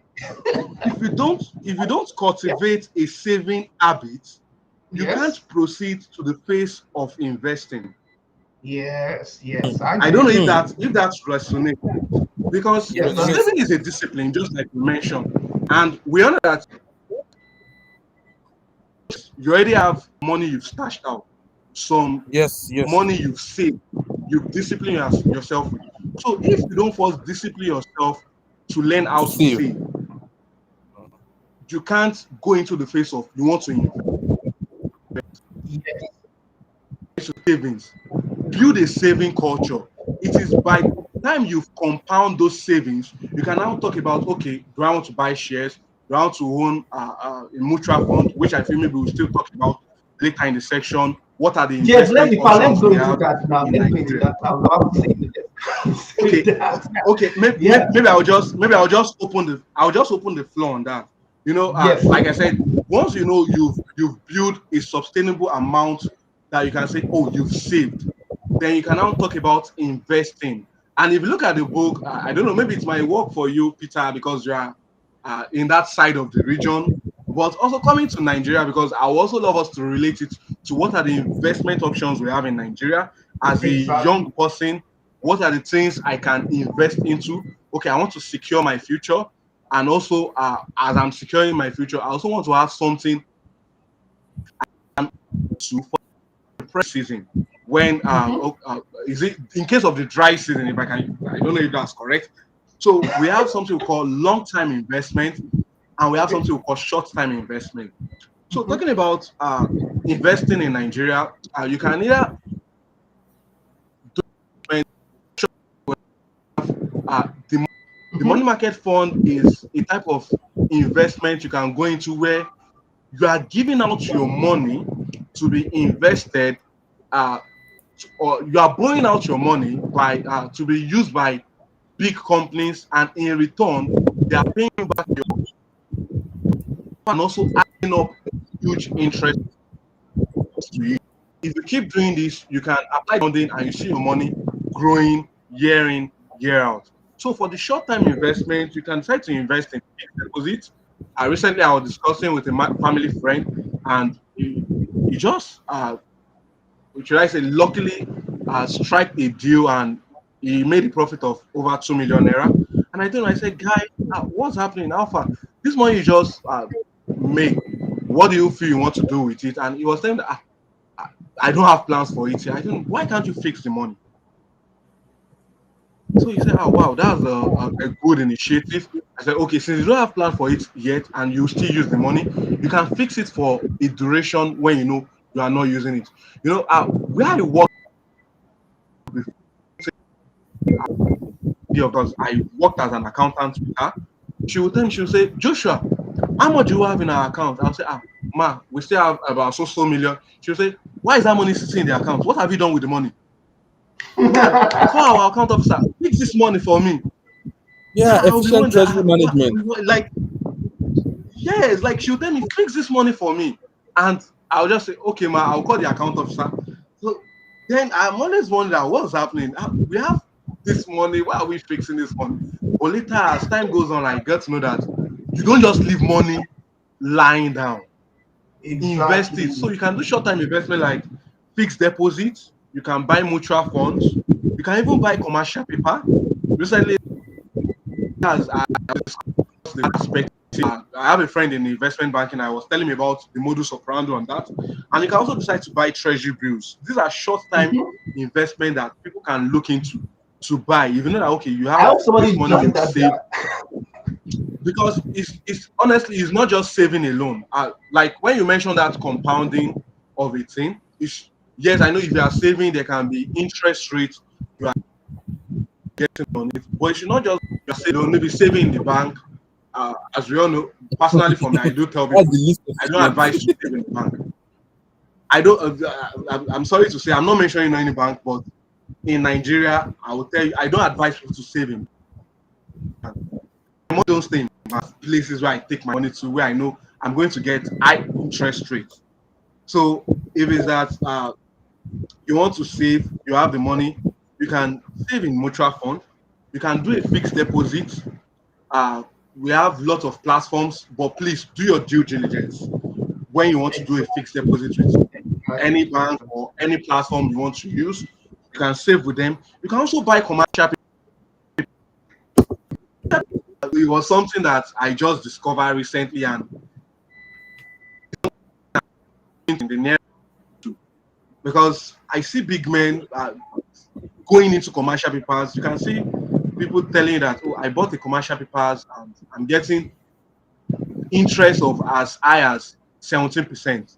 if you don't cultivate a saving habit, you Yes. can't proceed to the phase of investing. Yes. Yes. I I don't know agree. if that resonates, because Yes. That, Resonates. saving is a discipline, just like you mentioned, and we know that you already have money you've stashed out, some Yes, yes. money you've saved, you've disciplined yourself with. So if you don't first discipline yourself to learn how To to save. save, you can't go into the phase of you want to invest yes. savings. Build a saving culture. It is by the time you've compound those savings, you can now talk about, okay, do I want to buy shares? Do I want to own a mutual fund, which I feel maybe we'll still talk about later in the section. What are the Yes. Let's investment be fine. Let's options go we into have that now. in Let's go into Nigeria? that. I was about to say say Okay, that. okay. Maybe, Yeah. maybe I'll just open the floor on that. Yes. Like I said, once you've built a sustainable amount that you can say, oh, you've saved, then you can now talk about investing. And if you look at the book, I don't know, maybe it might work for you, Peter, because you are in that side of the region, but also coming to Nigeria, because I would also love us to relate it to what are the investment options we have in Nigeria as a young Exactly. person. What are the things I can invest into? Okay, I want to secure my future. And also, as I'm securing my future, I also want to have something to for the press season. When Mm-hmm. is it in case of the dry season? If I can, I don't know if that's correct. So we have something we call long-term investment, and we have Okay. something we call short-term investment. So Mm-hmm. talking about investing in Nigeria, you can either do the Mm-hmm. money market fund is a type of investment you can go into where you are giving out your money to be invested, uh, or you are borrowing out your money by to be used by big companies, and in return, they are paying you back your and also adding up huge interest to you. If you keep doing this, you can apply funding and you see your money growing year in, year out. So for the short-term investment, you can try to invest in fixed deposit. Recently, I was discussing with a family friend, and he just, should I say, luckily strike a deal, and he made a profit of over 2 million naira. And I told him, I said, guy, what's happening? Alpha, this money you just made, what do you feel you want to do with it? And he was saying that I don't have plans for it. I don't. Why can't you fix the money? So he said, "Oh wow, that's a good initiative." I said, "Okay, since you don't have plan for it yet, and you still use the money, you can fix it for a duration when you know you are not using it." Where I work before, because I worked as an accountant with her, she would say, "Joshua, how much do you have in our account?" I'll say, ma, we still have about so million. She'll say, "Why is that money sitting in the account? What have you done with the money?" Call our account officer, fix this money for me. Yeah, I'll be efficient wondering, treasury management. like, yes, like she'll tell me, fix this money for me. And I'll just say, okay, ma, I'll call the account officer. So then I'm always wondering what's happening. We have this money, why are we fixing this money? But later, as time goes on, I get to know that you don't just leave money lying down. Invest it. Exactly. So you can do short-term investment like fixed deposits, you can buy mutual funds, you can even buy commercial paper. Recently, as I discussed the perspective, I have a friend in investment banking. I was telling me about the modus operandi on that. And you can also decide to buy treasury bills. These are short-term Mm-hmm. investment that people can look into to buy. Even though that, okay, you I have hope somebody this is money jotting you've that saved, down. because it's honestly it's not just saving alone. Like when you mentioned that compounding of a thing, is yes, I know if you are saving, there can be interest rates you are getting on it, but it should not just you're saving, only be saving in the bank. As we all know, personally for me, I do tell That's people the least I don't efficient. advise to save in the bank. I don't. I'm sorry to say, I'm not mentioning any bank, but in Nigeria, I will tell you, I don't advise people to save in bank. I don't stay in places where I take my money to, where I know I'm going to get high interest rates. So if it's that you want to save, you have the money, you can save in mutual fund, you can do a fixed deposit. Uh, we have lots of platforms, but please do your due diligence when you want to do a fixed deposit with any bank or any platform you want to use. You can save with them. You can also buy commercial. It was something that I just discovered recently, and in the near future, because I see big men going into commercial papers. You can see people telling you that, oh, I bought the commercial papers and I'm getting interest of as high as 17%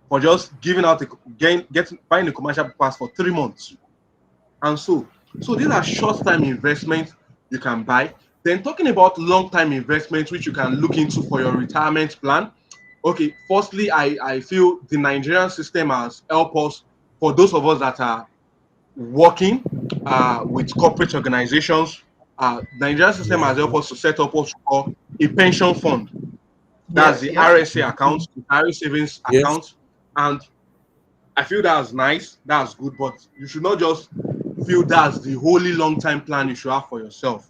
for just giving out buying the commercial papers for 3 months. And so these are short-term investments you can buy. Then talking about long-term investments, which you can look into for your retirement plan. Okay, firstly, I feel the Nigerian system has helped us, for those of us that are working with corporate organizations. Nigerian system has helped us to set up what we call a pension fund. That's Yes, the yes. RSA account, the RSA savings Yes. account. And I feel that's nice, that's good, but you should not just feel that's the wholly long-term plan you should have for yourself.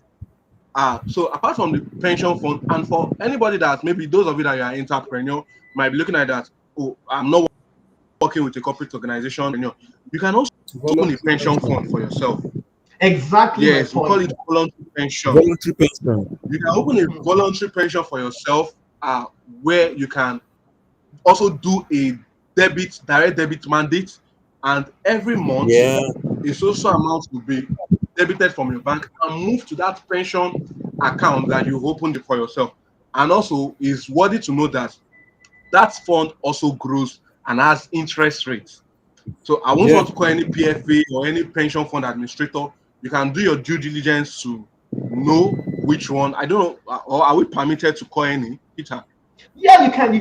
So apart from the pension fund, and for anybody that maybe those of you that are entrepreneur might be looking at that, oh, I'm not working with a corporate organization. You can also open a Voluntary pension fund pension. for yourself. Exactly my Yes, we call point. it voluntary pension. Voluntary pension. You can open a Mhm. voluntary pension for yourself, where you can also do a direct debit mandate, and every month Yeah. a social amount will be debited from your bank and move to that pension account that you've opened for yourself. And also, it's worthy to know that that fund also grows and has interest rates. So I won't Yeah. want to call any PFA or any pension fund administrator. You can do your due diligence to know which one. I don't know, or are we permitted to call any, Peter? Yeah, you can.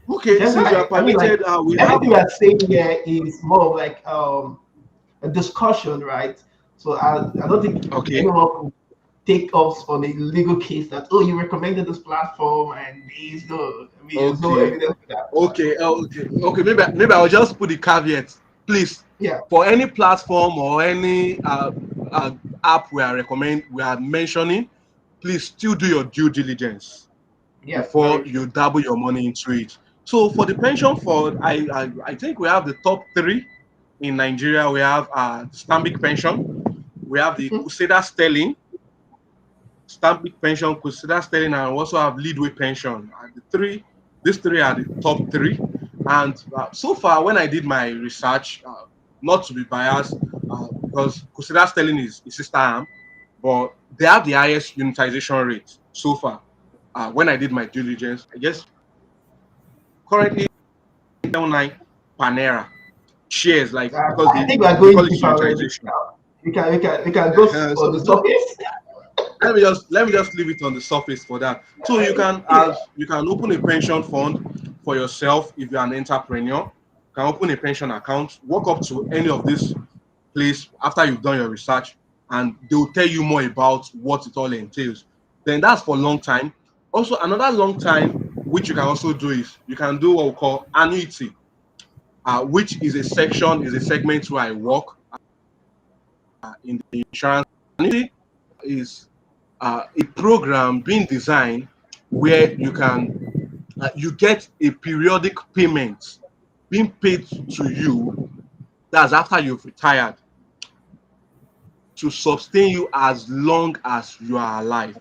Okay, Just since you are I mean, like permitted, we have. everything we are saying here is more of like a discussion, right? So I don't think Okay, anyone will take us on a legal case that, oh, you recommended this platform and there's no okay, evidence for that. okay. Maybe I'll just put the caveat, please. Yeah, For any platform or any uh, app we are mentioning, please still do your due diligence yeah, before very true. you double your money into it. So for the pension fund, I think we have the top three in Nigeria. We have Stanbic Pension, we have the Mhm. Crusader Sterling, Stanbic Pension, Crusader Sterling, and we also have Leadway Pension. And these three are the top three. And so far, when I did my research, not to be biased, because Crusader Sterling is sister arm, but they have the highest unitization rate so far. When I did my due diligence, I guess currently 9 Panera shares, like, because I think we are they going call it deep already. unitization. We can go on the So surface. let me just leave it on the surface for that. So Yeah. you can open a pension fund for yourself if you're an entrepreneur. You can open a pension account, walk up to any of this place after you've done your research, and they'll tell you more about what it all entails. Then that's for long time. Also, another long time which you can also do is you can do what we call annuity, which is a segment where I work in the insurance. Annuity is a program being designed where you get a periodic payment being paid to you. That's after you've retired, to sustain you as long as you are alive.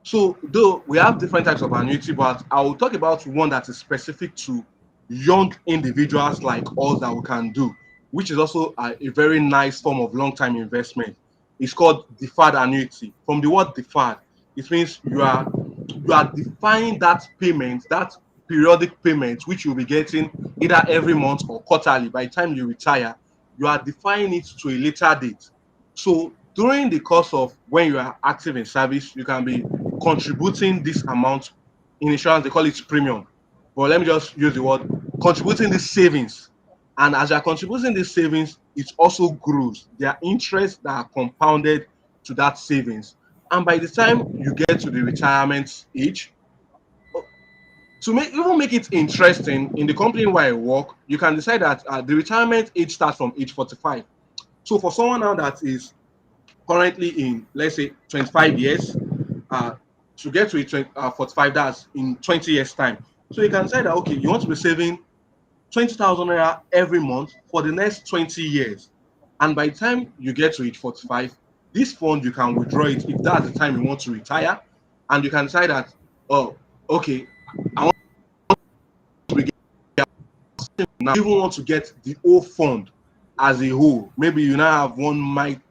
So though we have different types of annuity, but I will talk about one that is specific to young individuals like us that we can do, which is also a very nice form of long-term investment. It's called deferred annuity. From the word deferred, it means you are defining that payment, that periodic payment, which you'll be getting either every month or quarterly. By the time you retire, you are defining it to a later date. So during the course of when you are active in service, you can be contributing this amount. In insurance they call it premium, but let me just use the word contributing these savings. And as you're contributing these savings, it also grows. There are interests that are compounded to that savings. And by the time you get to the retirement age, to make it interesting in the company where I work, you can decide that the retirement age starts from age 45. So for someone now that is currently in, let's say, 25 years, uh, to get to 45, that's in 20 years time. So you can say that, okay, you want to be saving 20,000 naira every month for the next 20 years. And by the time you get to age 45, this fund, you can withdraw it if that's the time you want to retire. And you can decide that, oh, okay, I want to be now, you even want to get the whole fund as a whole. Maybe you now have one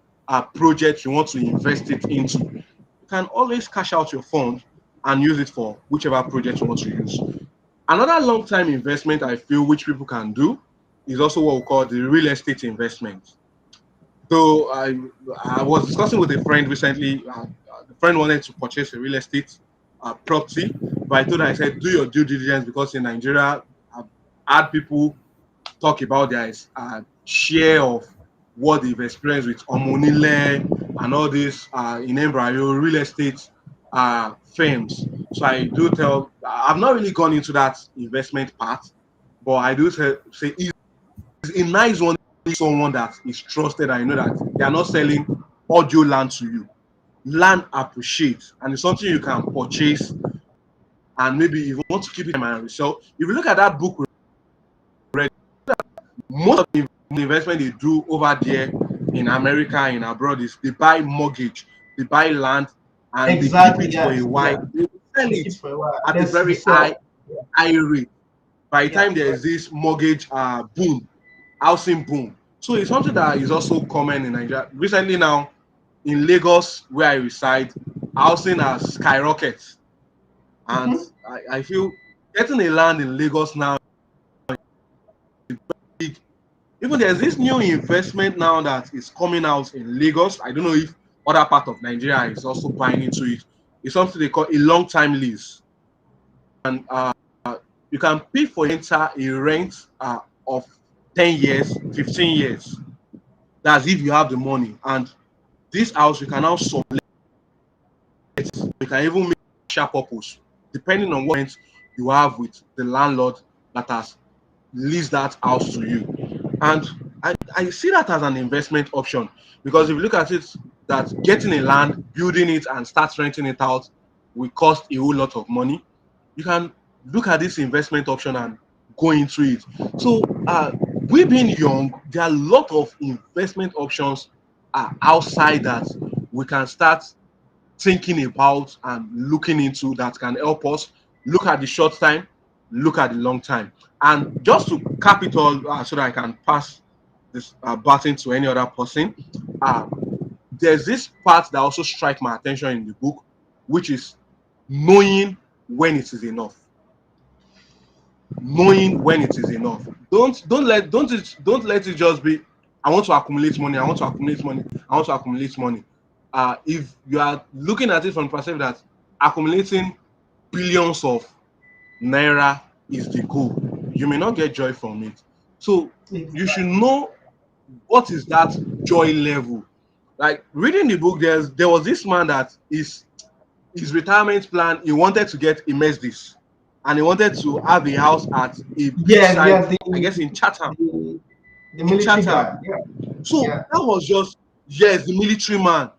project you want to invest it into. You can always cash out your fund and use it for whichever project you want to use. Another long-term investment I feel which people can do is also what we call the real estate investment. So I was discussing with a friend recently. The friend wanted to purchase a real estate property, but I told her, I said, do your due diligence, because in Nigeria, I've had people talk about their share of what they've experienced with Omonile and all this in embryo real estate firms. So I do tell, I've not really gone into that investment part, but I do say it's a nice one. Someone that is trusted and you know that they are not selling audio land to you. Land appreciates, and it's something you can purchase, and maybe if you want to keep it and resell. If you look at that book, most of the investment they do over there in America, in abroad, is they buy mortgage, they buy land, and they keep Exactly. it for a Yes. while. Yeah. They sell Take it it for a while. at a Then very resell. Yeah. high rate. By the Yeah. time there Right. is this mortgage boom, housing boom. So it's something that is also common in Nigeria. Recently now, in Lagos, where I reside, housing has skyrocketed. And Mhm. I feel getting a land in Lagos now, even there's this new investment now that is coming out in Lagos. I don't know if other part of Nigeria is also buying into it. It's something they call a long-time lease. And you can pay for enter a rent of 10 years, 15 years. That's if you have the money. And this house, you can now sublet. You can even make sharp purpose, depending on what you have with the landlord that has leased that house to you. And I see that as an investment option, because if you look at it, that getting a land, building it, and start renting it out will cost a whole lot of money. You can look at this investment option and go into it. So, we being young, there are a lot of investment options outside that we can start thinking about and looking into that can help us look at the short time, look at the long time. And just to cap it all, so that I can pass this baton to any other person, uh, there's this part that also strike my attention in the book, which is knowing when it is enough. Knowing when it is enough. Don't let it just be, I want to accumulate money, I want to accumulate money, I want to accumulate money. If you are looking at it from the perspective that accumulating billions of naira is the goal, you may not get joy from it. So you should Exactly. know what is that joy level. Like reading the book, there was this man that is his retirement plan, he wanted to get a Mercedes and he wanted to have a house at a Yes. beachside, Yes. I guess in Chatham. The the In military Chatham. guy. Yeah. So Yeah. that was just, yes, the military man.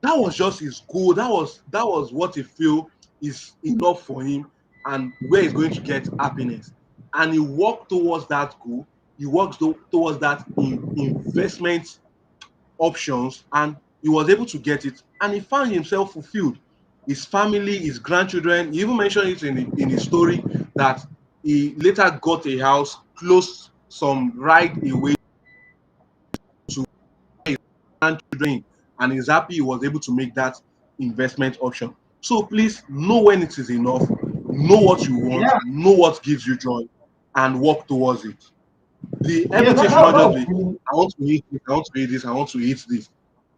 That was just his goal. That was what he feel is enough for him and where he's going to get happiness. And he worked towards that goal. He works towards that investment options, and he was able to get it, and he found himself fulfilled. His family, his grandchildren, he even mentioned it in his story that he later got a house close some right away to his grandchildren, and he's happy he was able to make that investment option. So please know when it is enough, know what you want, Yeah. know what gives you joy, and work towards it. The Yeah. everything should That not just was be, really I want to eat this, I want to eat this, I want to eat this.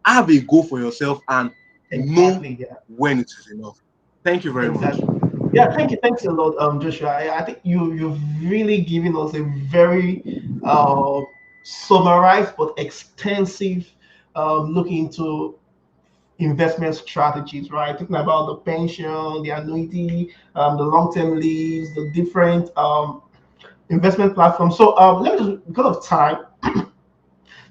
Have a goal for yourself and know exactly. Yeah. when it is enough. Thank you very much. Exactly. Yeah, thank you. Thanks a lot, Joshua. I think you've really given us a very uh, summarized but extensive look into investment strategies, right? Talking about the pension, the annuity, the long-term leaves, the different investment platforms. So let me just, because of time,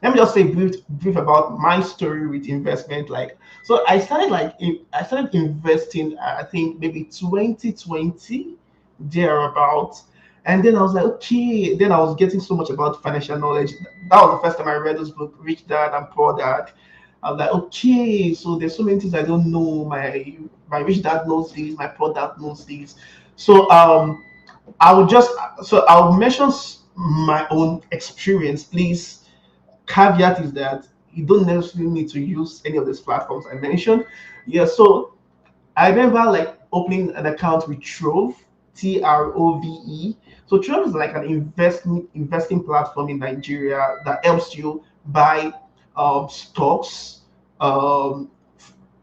let me just say brief about my story with investment. Like, so I started I started investing. I think maybe 2020 thereabouts, and then I was like, okay. Then I was getting so much about financial knowledge. That was the first time I read this book, Rich Dad and Poor Dad. I was like, okay, so there's so many things I don't know. My rich dad knows this. My poor dad knows this. So I will just I'll mention my own experience, please. Caveat is that you don't necessarily need to use any of these platforms I mentioned. Yeah, so I remember like opening an account with Trove, Trove. So Trove is like an investing platform in Nigeria that helps you buy stocks um,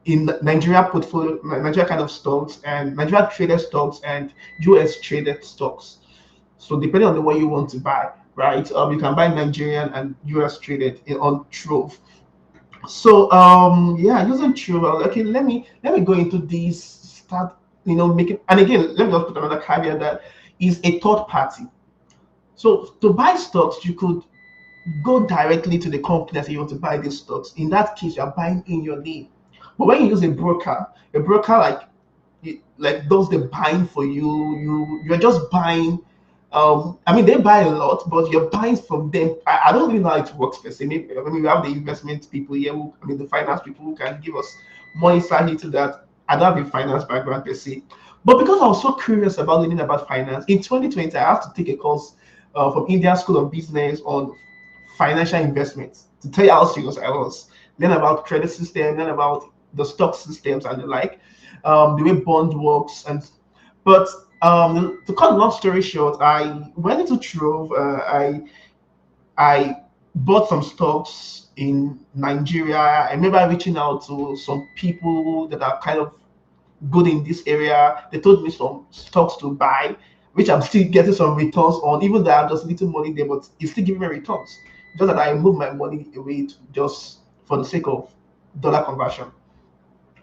in Nigeria portfolio, Nigeria kind of stocks, and Nigeria traded stocks and US traded stocks. So depending on the one you want to buy, right? You can buy Nigerian and US traded on Trove. So yeah, using Trove. Okay, let me go into this. Start, making. And again, let me just put another caveat that is a third party. So to buy stocks, you could go directly to the company and say you want to buy these stocks. In that case, you are buying in your name. But when you use a broker like does the buying for you. You're just buying. I mean, they buy a lot, but you're buying from them. I don't really know how it works per se. Maybe, I mean, we have the investment people here. I mean, the finance people who can give us more insight into that. I don't have a finance background per se, but because I was so curious about learning about finance in 2020, I had to take a course from India School of Business on financial investments to tell you how serious I was. Learn about credit system, learn about the stock systems and the like, the way bond works, and but to cut a long story short, I went into Trove. I bought some stocks in Nigeria. I remember reaching out to some people that are kind of good in this area. They told me some stocks to buy, which I'm still getting some returns on, even though I have just little money there, but it's still giving me returns. Just that I move my money away to just for the sake of dollar conversion.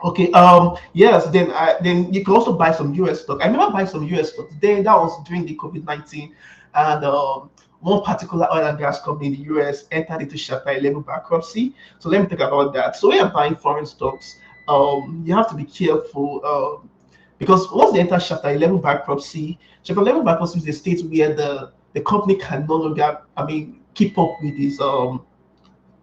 Okay. Yes. Then you can also buy some US stock. I remember buying some US stock. Then that was during the COVID-19, and one particular oil and gas company in the US entered into Chapter 11 bankruptcy. So let me think about that. So when you're buying foreign stocks, you have to be careful. Because once they enter Chapter 11 bankruptcy, Chapter 11 bankruptcy is a state where the company can no longer, I mean, keep up with its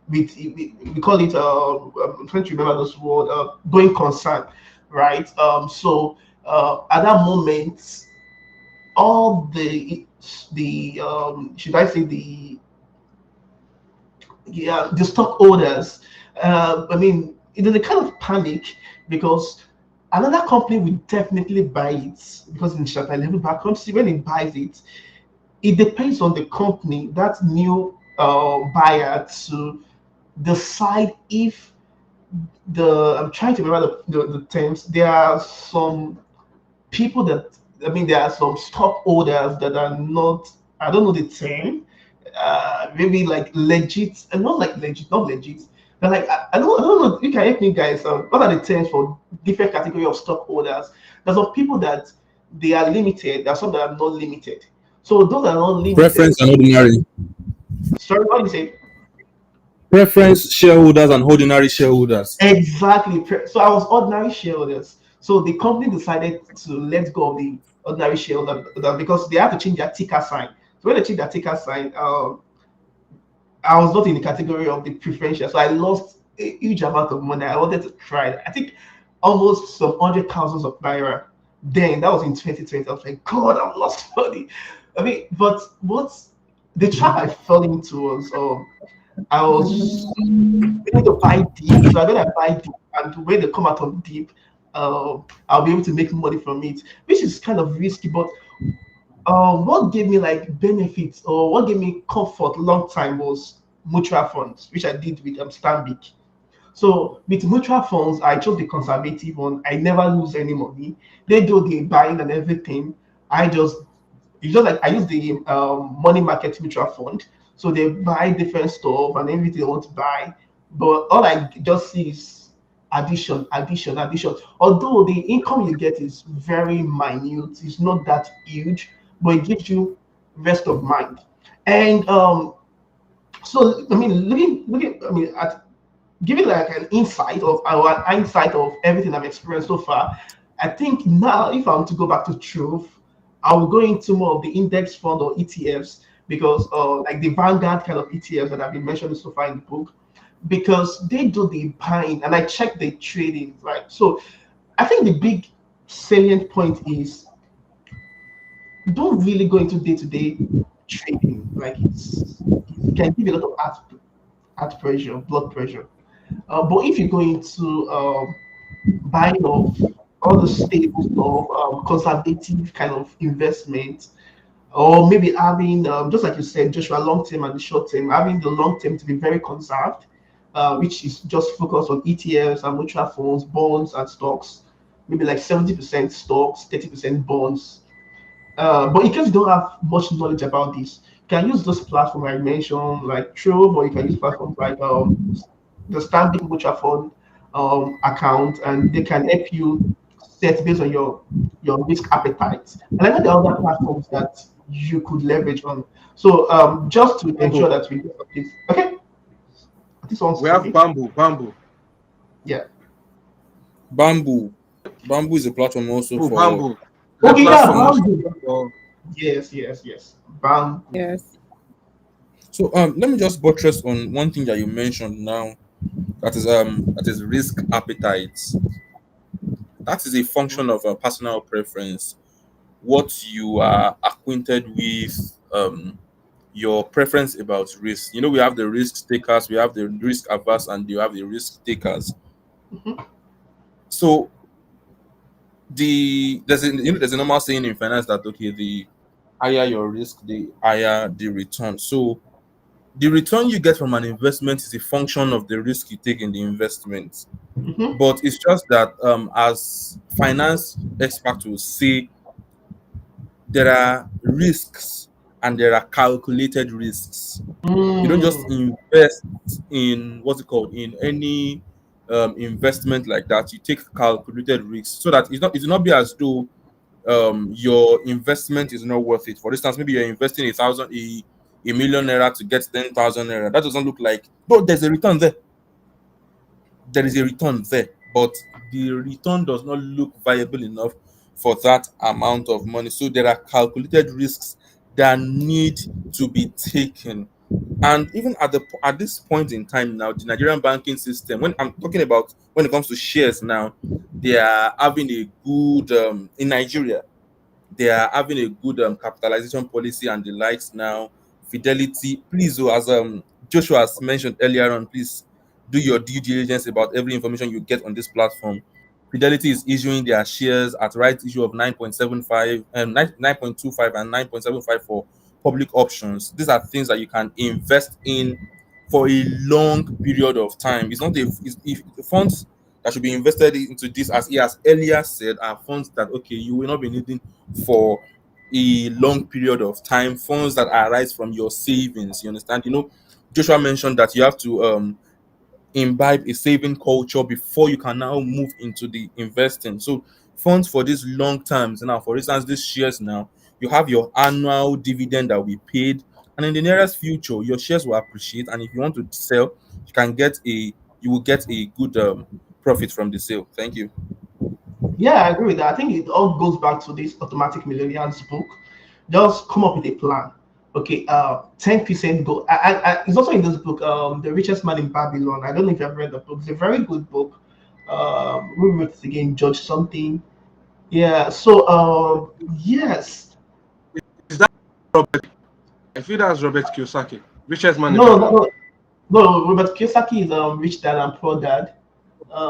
we call it I'm trying to remember this word, going concern, right? So at that moment, all the should I say the yeah the stockholders, I mean, it is a kind of panic because another company will definitely buy it because in Chapter 11 bankruptcy, when it buys it, it depends on the company, that new buyer, to decide if I'm trying to remember the terms. There are some people that, I mean, there are some stockholders that are not, I don't know the term, maybe like legit and not like legit, not legit. They're like, I don't know. You can help me, guys. What are the terms for different category of stockholders? There's some people that they are limited. There are some that are not limited. So those that are not limited. Preference and ordinary. Sorry, what do you say? Preference shareholders and ordinary shareholders. Exactly. So I was ordinary shareholders. So the company decided to let go of the ordinary shareholder because they had to change their ticker sign. So when they changed their ticker sign, I was not in the category of the preferential. So I lost a huge amount of money. I wanted to cry. I think almost some hundred thousands of naira. Then that was in 2020. I was like, God, I've lost money. I mean, but what the trap I fell into was I was able to buy deep. So I'm gonna buy deep, and when they come out of deep, I'll be able to make money from it, which is kind of risky. But what gave me like benefits or what gave me comfort long time was mutual funds, which I did with Stanbic. So with mutual funds, I chose the conservative one. I never lose any money. They do the buying and everything. I just it's just like I use the money market mutual fund. So they buy different stuff and everything they want to buy. But all I just see is addition, addition, addition. Although the income you get is very minute, it's not that huge, but it gives you rest of mind. And so I mean, looking, I mean, at giving like an insight of our insight of everything I've experienced so far, I think now if I want to go back to truth, I will go into more of the index fund or ETFs because like the Vanguard kind of ETFs that have been mentioned so far in the book, because they do the buying and I check the trading, right? So I think the big salient point is don't really go into day-to-day trading. Like it can give you a lot of heart pressure, blood pressure. But if you go into buying of all the stable stuff, conservative kind of investment, or maybe having, just like you said, Joshua, long term and the short term, having the long term to be very conserved, which is just focused on ETFs and mutual funds, bonds, and stocks. Maybe like 70% stocks, 30% bonds. But in case you don't have much knowledge about this, you can use those platforms I mentioned, like Trove, or you can use platforms like the Standard Mutual Fund account, and they can help you set based on your risk appetite. And I know there are other platforms that you could leverage on. So just to ensure that we get this, okay, this one's We have talking. Bamboo. Yeah. Bamboo. Bamboo is a platform also Oh, for Bamboo. The Okay, yeah, platform Bamboo. for Yes. Bamboo. Yes. so let me just buttress on one thing that you mentioned now, that is risk appetite. That is a function of a personal preference, what you are acquainted with, your preference about risk. We have the risk takers, we have the risk averse, and you have the risk takers. Mhm. So there's a normal saying in finance that okay, the higher your risk, the higher the return. So the return you get from an investment is a function of the risk you take in the investment. Mhm. But it's just that as finance experts will say, there are risks and there are calculated risks. You don't just Mm. invest in what's it called in any investment like that. You take calculated risks so that it will not be as though your investment is not worth it. For instance, maybe you're investing a million naira to get 10,000 naira. That doesn't look like, though there's a return there. There is a return there, but the return does not look viable enough for that amount of money. So there are calculated risks that need to be taken. And even at this point in time now, the Nigerian banking system, when I'm talking about when it comes to shares now, they are having a good in Nigeria. They are having a good capitalization policy and the likes now. Fidelity, please, as Joshua has mentioned earlier on, please do your due diligence about every information you get on this platform. Fidelity is issuing their shares at right issue of 9.75 and 9.25 and 9.75 for public options. These are things that you can invest in for a long period of time. It's not if the funds that should be invested into this, as he has earlier said, are funds that okay, you will not be needing for a long period of time, funds that arise from your savings. You understand? Joshua mentioned that you have to imbibe a saving culture before you can now move into the investing. So funds for these long terms now, for instance, these shares now, you have your annual dividend that will be paid, and in the nearest future, your shares will appreciate. And if you want to sell, you will get a good profit from the sale. Thank you. Yeah, I agree with that. I think it all goes back to this automatic millionaires book. Just come up with a plan. Okay, 10% go. It's also in this book, The Richest Man in Babylon. I don't know if you've read the book. It's a very good book. Who wrote it again? Judge something. Yeah. So, yes. is that Robert? I feel that's Robert Kiyosaki, richest man in No, no, Babylon. no, no. Robert Kiyosaki is Rich Dad and Poor Dad.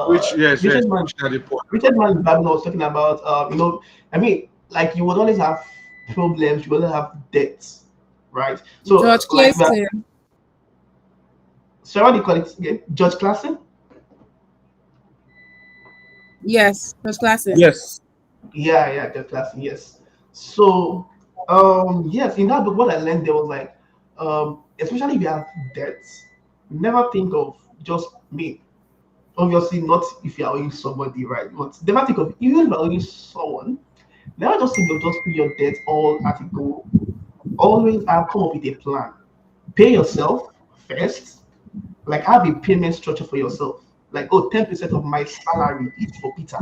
Which yes, Richest Man which are the poor. Richard Man Babylon was talking about, I mean, like you would always have problems, you would always have debts, right? So, George like, Clayton. so what do you call it again? George Clason? Yes, first classes. Yes. Yeah, the class, yes. So, yes, in that book, what I learned there was like, especially if you have debts, never think of just me. Obviously, not if you're owing somebody, right? But never think of even if you're owing someone, never just think of just put your debt all at a go. Always have come up with a plan. Pay yourself first, like have a payment structure for yourself. Like, oh, 10% of my salary is for Peter.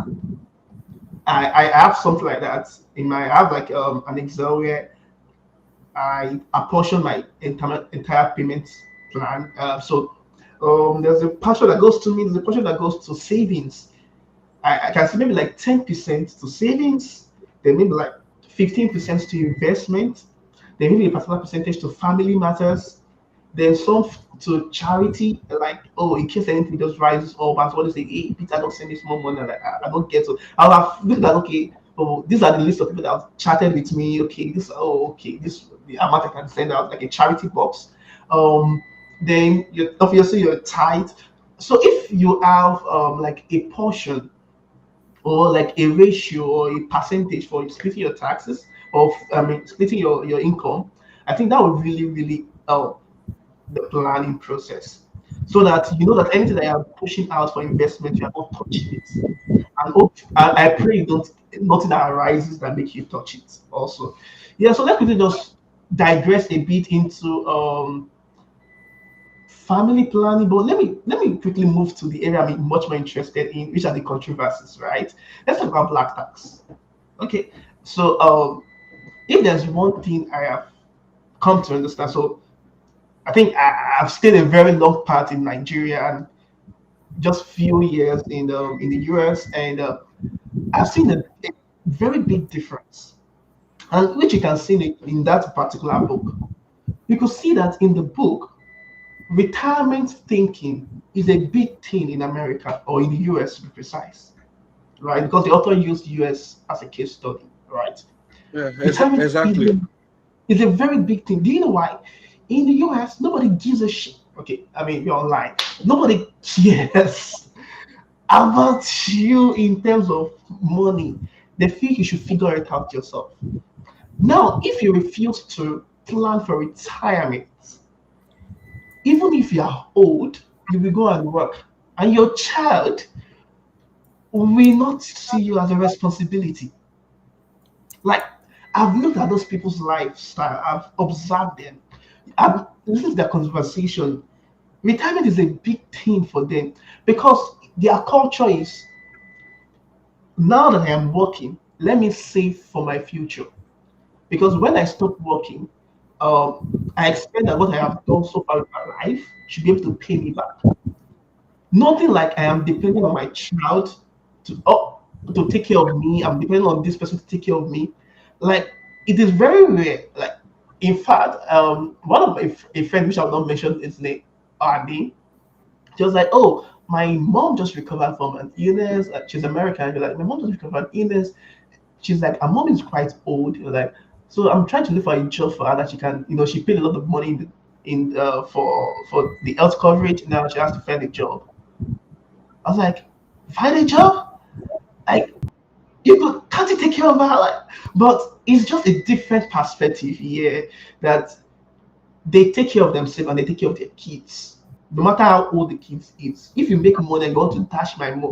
I have something like that in my I have like an Excel where I apportion my entire payment plan. So there's a portion that goes to me, there's a portion that goes to savings. I can see maybe like 10% to savings, then maybe like 15% to investment, then maybe a particular percentage to family matters, then some to charity, like, oh, in case anything just rises up, as well as say, hey, Peter, don't send me small money. Like, I don't get to. I'll have looked at, okay, oh, these are the list of people that have chatted with me. Okay, okay, this the amount I can send out, like a charity box. Um, then you obviously you're tight. So if you have like a portion or like a ratio or a percentage for splitting your taxes or splitting your income, I think that would really, really help the planning process so that you know that anything that you are pushing out for investment, you are not touching it. And hope, I pray you don't nothing that arises that make you touch it also. Yeah, so let me just digress a bit into family planning, but let me quickly move to the area I'm much more interested in, which are the controversies, right? Let's talk about black tax. Okay, so if there's one thing I have come to understand, so I think I've stayed a very long part in Nigeria and just few years in the US, and I've seen a very big difference, and which you can see in that particular book. You could see that in the book, retirement thinking is a big thing in America or in the US to be precise, right? Because the author used US as a case study, right? Yeah, Retirement exactly. is a very big thing. Do you know why? In the US, nobody gives a shit. Okay, I mean, you're online. Nobody cares about you in terms of money. They feel you should figure it out yourself. Now, if you refuse to plan for retirement, even if you are old, you will go and work, and your child will not see you as a responsibility. Like, I've looked at those people's lifestyle, I've observed them, I've listened to their conversation. Retirement is a big thing for them because their culture is, now that I am working, let me save for my future. Because when I stop working, I expect that what I have done so far in my life should be able to pay me back. Nothing like I am depending on my child to take care of me. I'm depending on this person to take care of me. Like, it is very rare. Like, in fact, one of a friend, which I will not mention his name, Arnie, she was like, "Oh, my mom just recovered from an illness. She's American. She's like, my mom just recovered from an illness. She's like, her mom is quite old. Like, so I'm trying to look for a job for her that she can, she paid a lot of money for the health coverage. Now she has to find a job." I was like, "Find a job? Like, can't you take care of her?" Like, but it's just a different perspective here that they take care of themselves and they take care of their kids, no matter how old the kids is. If you make money and you want to dash them,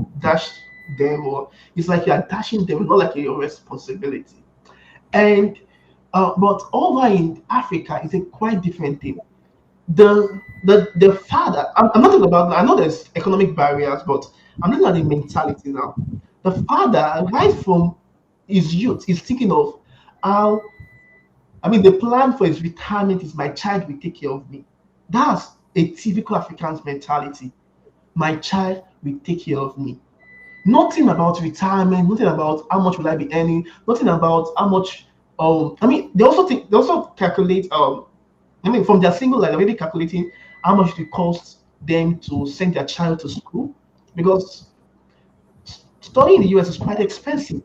or it's like you are dashing them, not like your responsibility. And but over in Africa, it's a quite different thing. The father, I'm not talking about, I know there's economic barriers, but I'm looking at the mentality now. The father, right from his youth, is thinking of how, I mean, the plan for his retirement is my child will take care of me. That's a typical African's mentality. My child will take care of me. Nothing about retirement, nothing about how much will I be earning, nothing about how much. I mean, they also calculate. I mean, from their single line, already calculating how much it costs them to send their child to school, because studying in the US is quite expensive.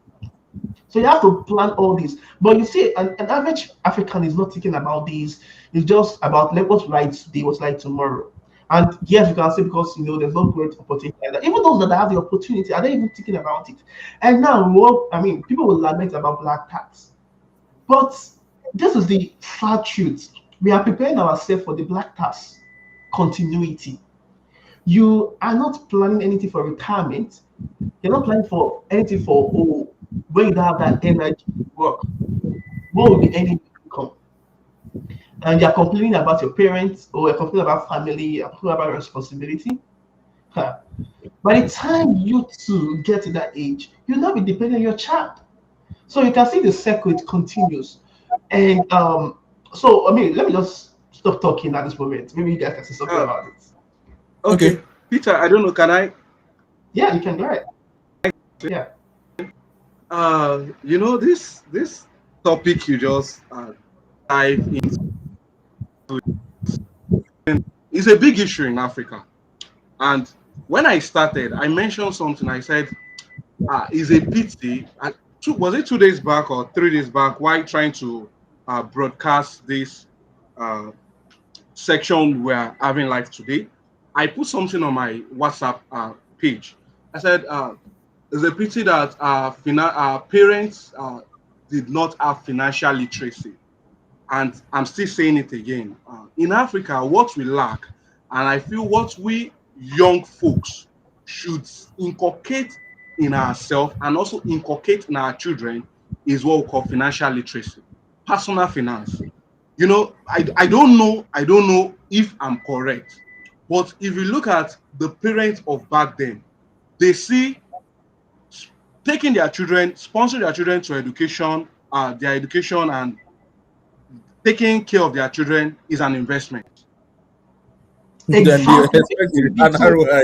So you have to plan all this. But you see, an average African is not thinking about this. It's just about, let what's right today, what's right tomorrow. And yes, you can say because there's no great opportunity like that. Even those that have the opportunity, are they even thinking about it? And now, I mean, people will lament about black tax, but this is the sad truth. We are preparing ourselves for the black tax continuity. You are not planning anything for retirement. You're not planning for anything for when you don't have that energy to work. What will be any income? And you're complaining about your parents, or you're complaining about family, you're complaining about responsibility. Huh. By the time you two get to that age, you'll not be dependent on your child. So you can see the circle, it continues. And so I mean, let me just stop talking at this moment. Maybe you guys can say something Uh, about it. okay, Okay. Peter, I don't know. Can I? Yeah, you can go ahead. Yeah. This topic you just dive into is a big issue in Africa. And when I started, I mentioned something. I said, it's a pity. Was it 2 days back or 3 days back? While trying to broadcast this uh, section we're having live today, I put something on my WhatsApp page. I said, it's a pity that parents did not have financial literacy. And I'm still saying it again. In Africa, what we lack, and I feel what we young folks should inculcate in ourselves and also inculcate in our children is what we call financial literacy, personal finance. I don't know if I'm correct, but if you look at the parents of back then, they see taking their children, sponsoring their children to education, their education and taking care of their children is an investment. Then they Exactly. expect an So ROI.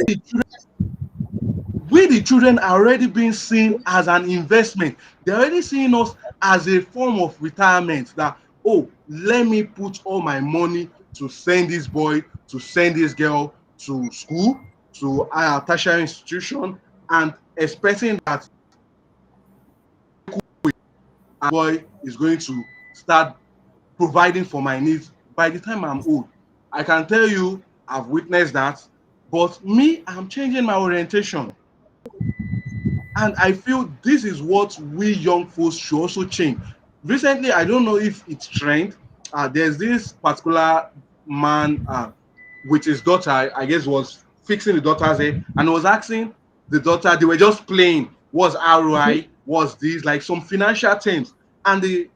We, the children, are already being seen as an investment. They're already seeing us as a form of retirement that, oh, let me put all my money to send this boy, to send this girl to school, to a tertiary institution, and expecting that a boy is going to start providing for my needs by the time I'm old. I can tell you, I've witnessed that, but me, I'm changing my orientation. And I feel this is what we young folks should also change. Recently, I don't know if it's trend. There's this particular man with his daughter, I guess, was fixing the daughter's hair and was asking the daughter, they were just playing, was mhm. ROI, was this, like some financial terms. And the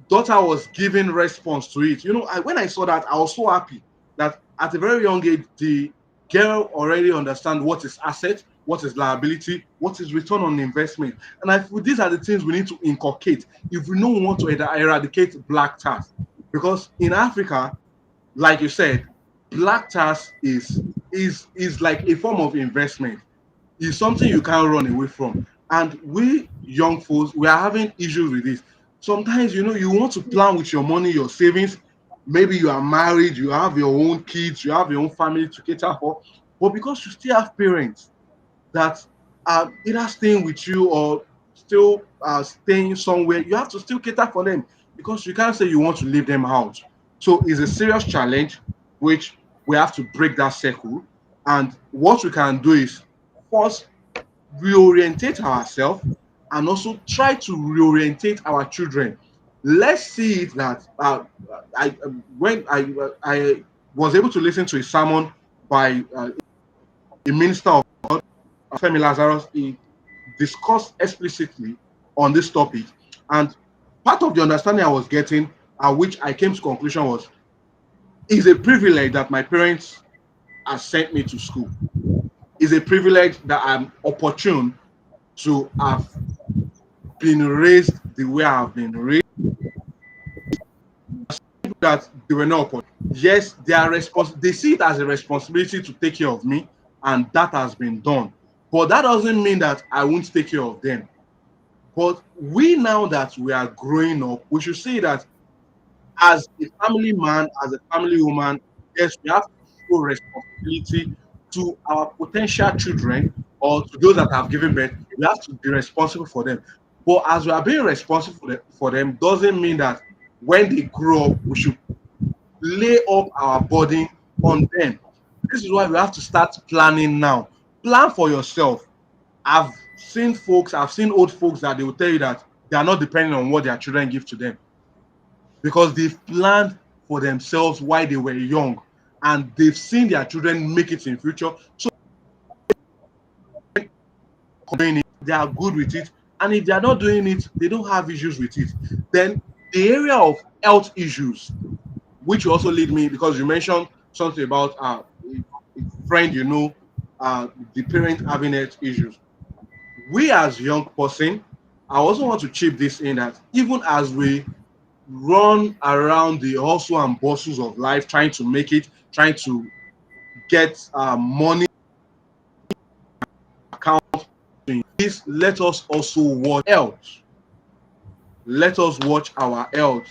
daughter was giving response to it. When I saw that, I was so happy that at a very young age, the girl already understand what is asset, what is liability, what is return on investment. And I feel these are the things we need to inculcate if we don't want to eradicate black tax. Because in Africa, like you said, black tax is like a form of investment. It's something you can't run away from. And we young folks, we are having issues with this. Sometimes you want to plan with your money, your savings. Maybe you are married, you have your own kids, you have your own family to cater for, but because you still have parents that are either staying with you or still staying somewhere, you have to still cater for them because you can't say you want to leave them out. So it's a serious challenge, which we have to break that circle. And what we can do is first reorientate ourselves and also try to reorientate our children. Let's see it that I when I was able to listen to a sermon by a minister of Femi Lazarus. He discussed explicitly on this topic, and part of the understanding I was getting, which I came to conclusion was, is a privilege that my parents have sent me to school. Is a privilege that I'm opportune to have been raised the way I've been raised. That they were not opportune. Yes, they are they see it as a responsibility to take care of me, and that has been done. But that doesn't mean that I won't take care of them. But we, now that we are growing up, we should see that as a family man, as a family woman, yes, we have to show responsibility to our potential children or to those that have given birth. We have to be responsible for them. But as we are being responsible for them, doesn't mean that when they grow up, we should lay up our burden on them. This is why we have to start planning now. Plan for yourself. I've seen old folks that they will tell you that they are not depending on what their children give to them because they've planned for themselves while they were young and they've seen their children make it in future. So they are good with it. And if they are not doing it, they don't have issues with it. Then the area of health issues, which also lead me because you mentioned something about a friend, the parent having health issues. We as young person, I also want to chip this in that even as we run around the hustle and bustles of life, trying to make it, trying to get money account, please let us also watch health. Let us watch our health.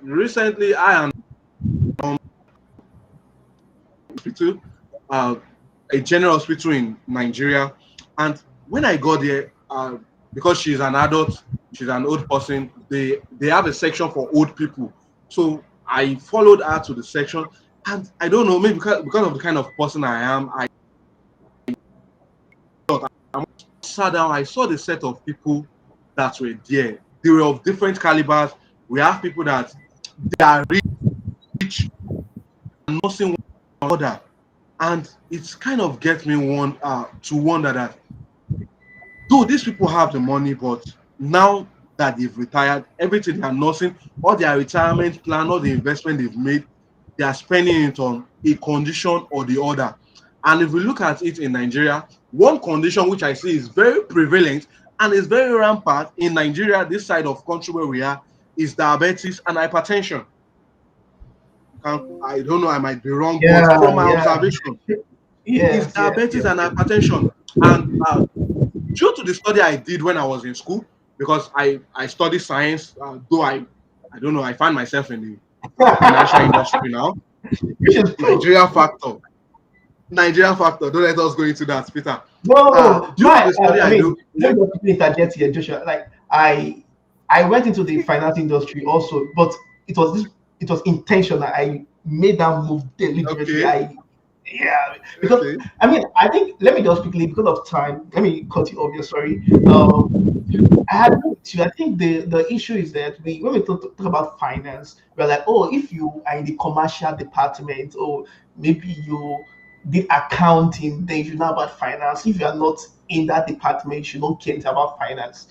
Recently, I am hospital, a general hospital in Nigeria, and when I got there, because she's an adult, she's an old person, they have a section for old people. So I followed her to the section, and I don't know, maybe because of the kind of person I am, I sat down, I saw the set of people that were there. They were of different calibers. We have people that they are rich and nursing one another. And it's kind of gets me to wonder that though these people have the money, but now that they've retired, everything they are nursing, all their retirement plan, all the investment they've made, they are spending it on a condition or the other. And if we look at it in Nigeria, one condition which I see is very prevalent and is very rampant in Nigeria, this side of country where we are, is diabetes and hypertension. I don't know, I might be wrong, but from my observation, is diabetes and hypertension. And due to the study I did when I was in school, because I study science, though I don't know, I find myself in the financial industry now. Nigeria factor. Don't let us go into that, Peter. No, let me interject here, Joshua. Like I went into the finance industry also, but it was intentional. I made that move deliberately. Okay. Because I think, let me just quickly, because of time, let me cut you off here. Sorry. I had to. I think the issue is that when we talk about finance, we're like, oh, if you are in the commercial department, or maybe you did accounting, then you know about finance. If you are not in that department, you don't care about finance,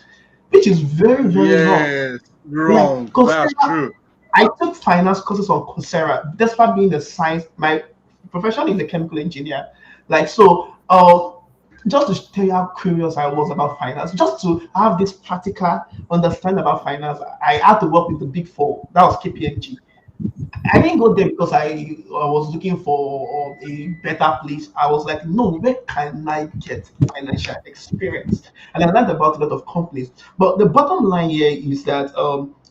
which is very, very wrong. Wrong. That's true. I took finance courses on Coursera, despite being the science. My profession is a chemical engineer. Just to tell you how curious I was about finance, just to have this practical understanding about finance, I had to work with the Big Four. That was KPMG. I didn't go there because I was looking for a better place. I was like, no, where can I get financial experience? And I learned about a lot of companies. But the bottom line here is that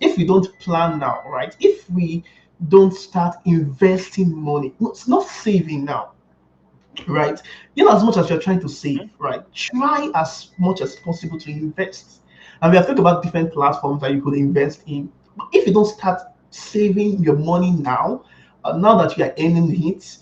if we don't plan now, right? If we don't start investing money, it's not saving now, right? As much as you're trying to save, right? Try as much as possible to invest. And we have talked about different platforms that you could invest in. But if you don't start saving your money now, now that you are earning it,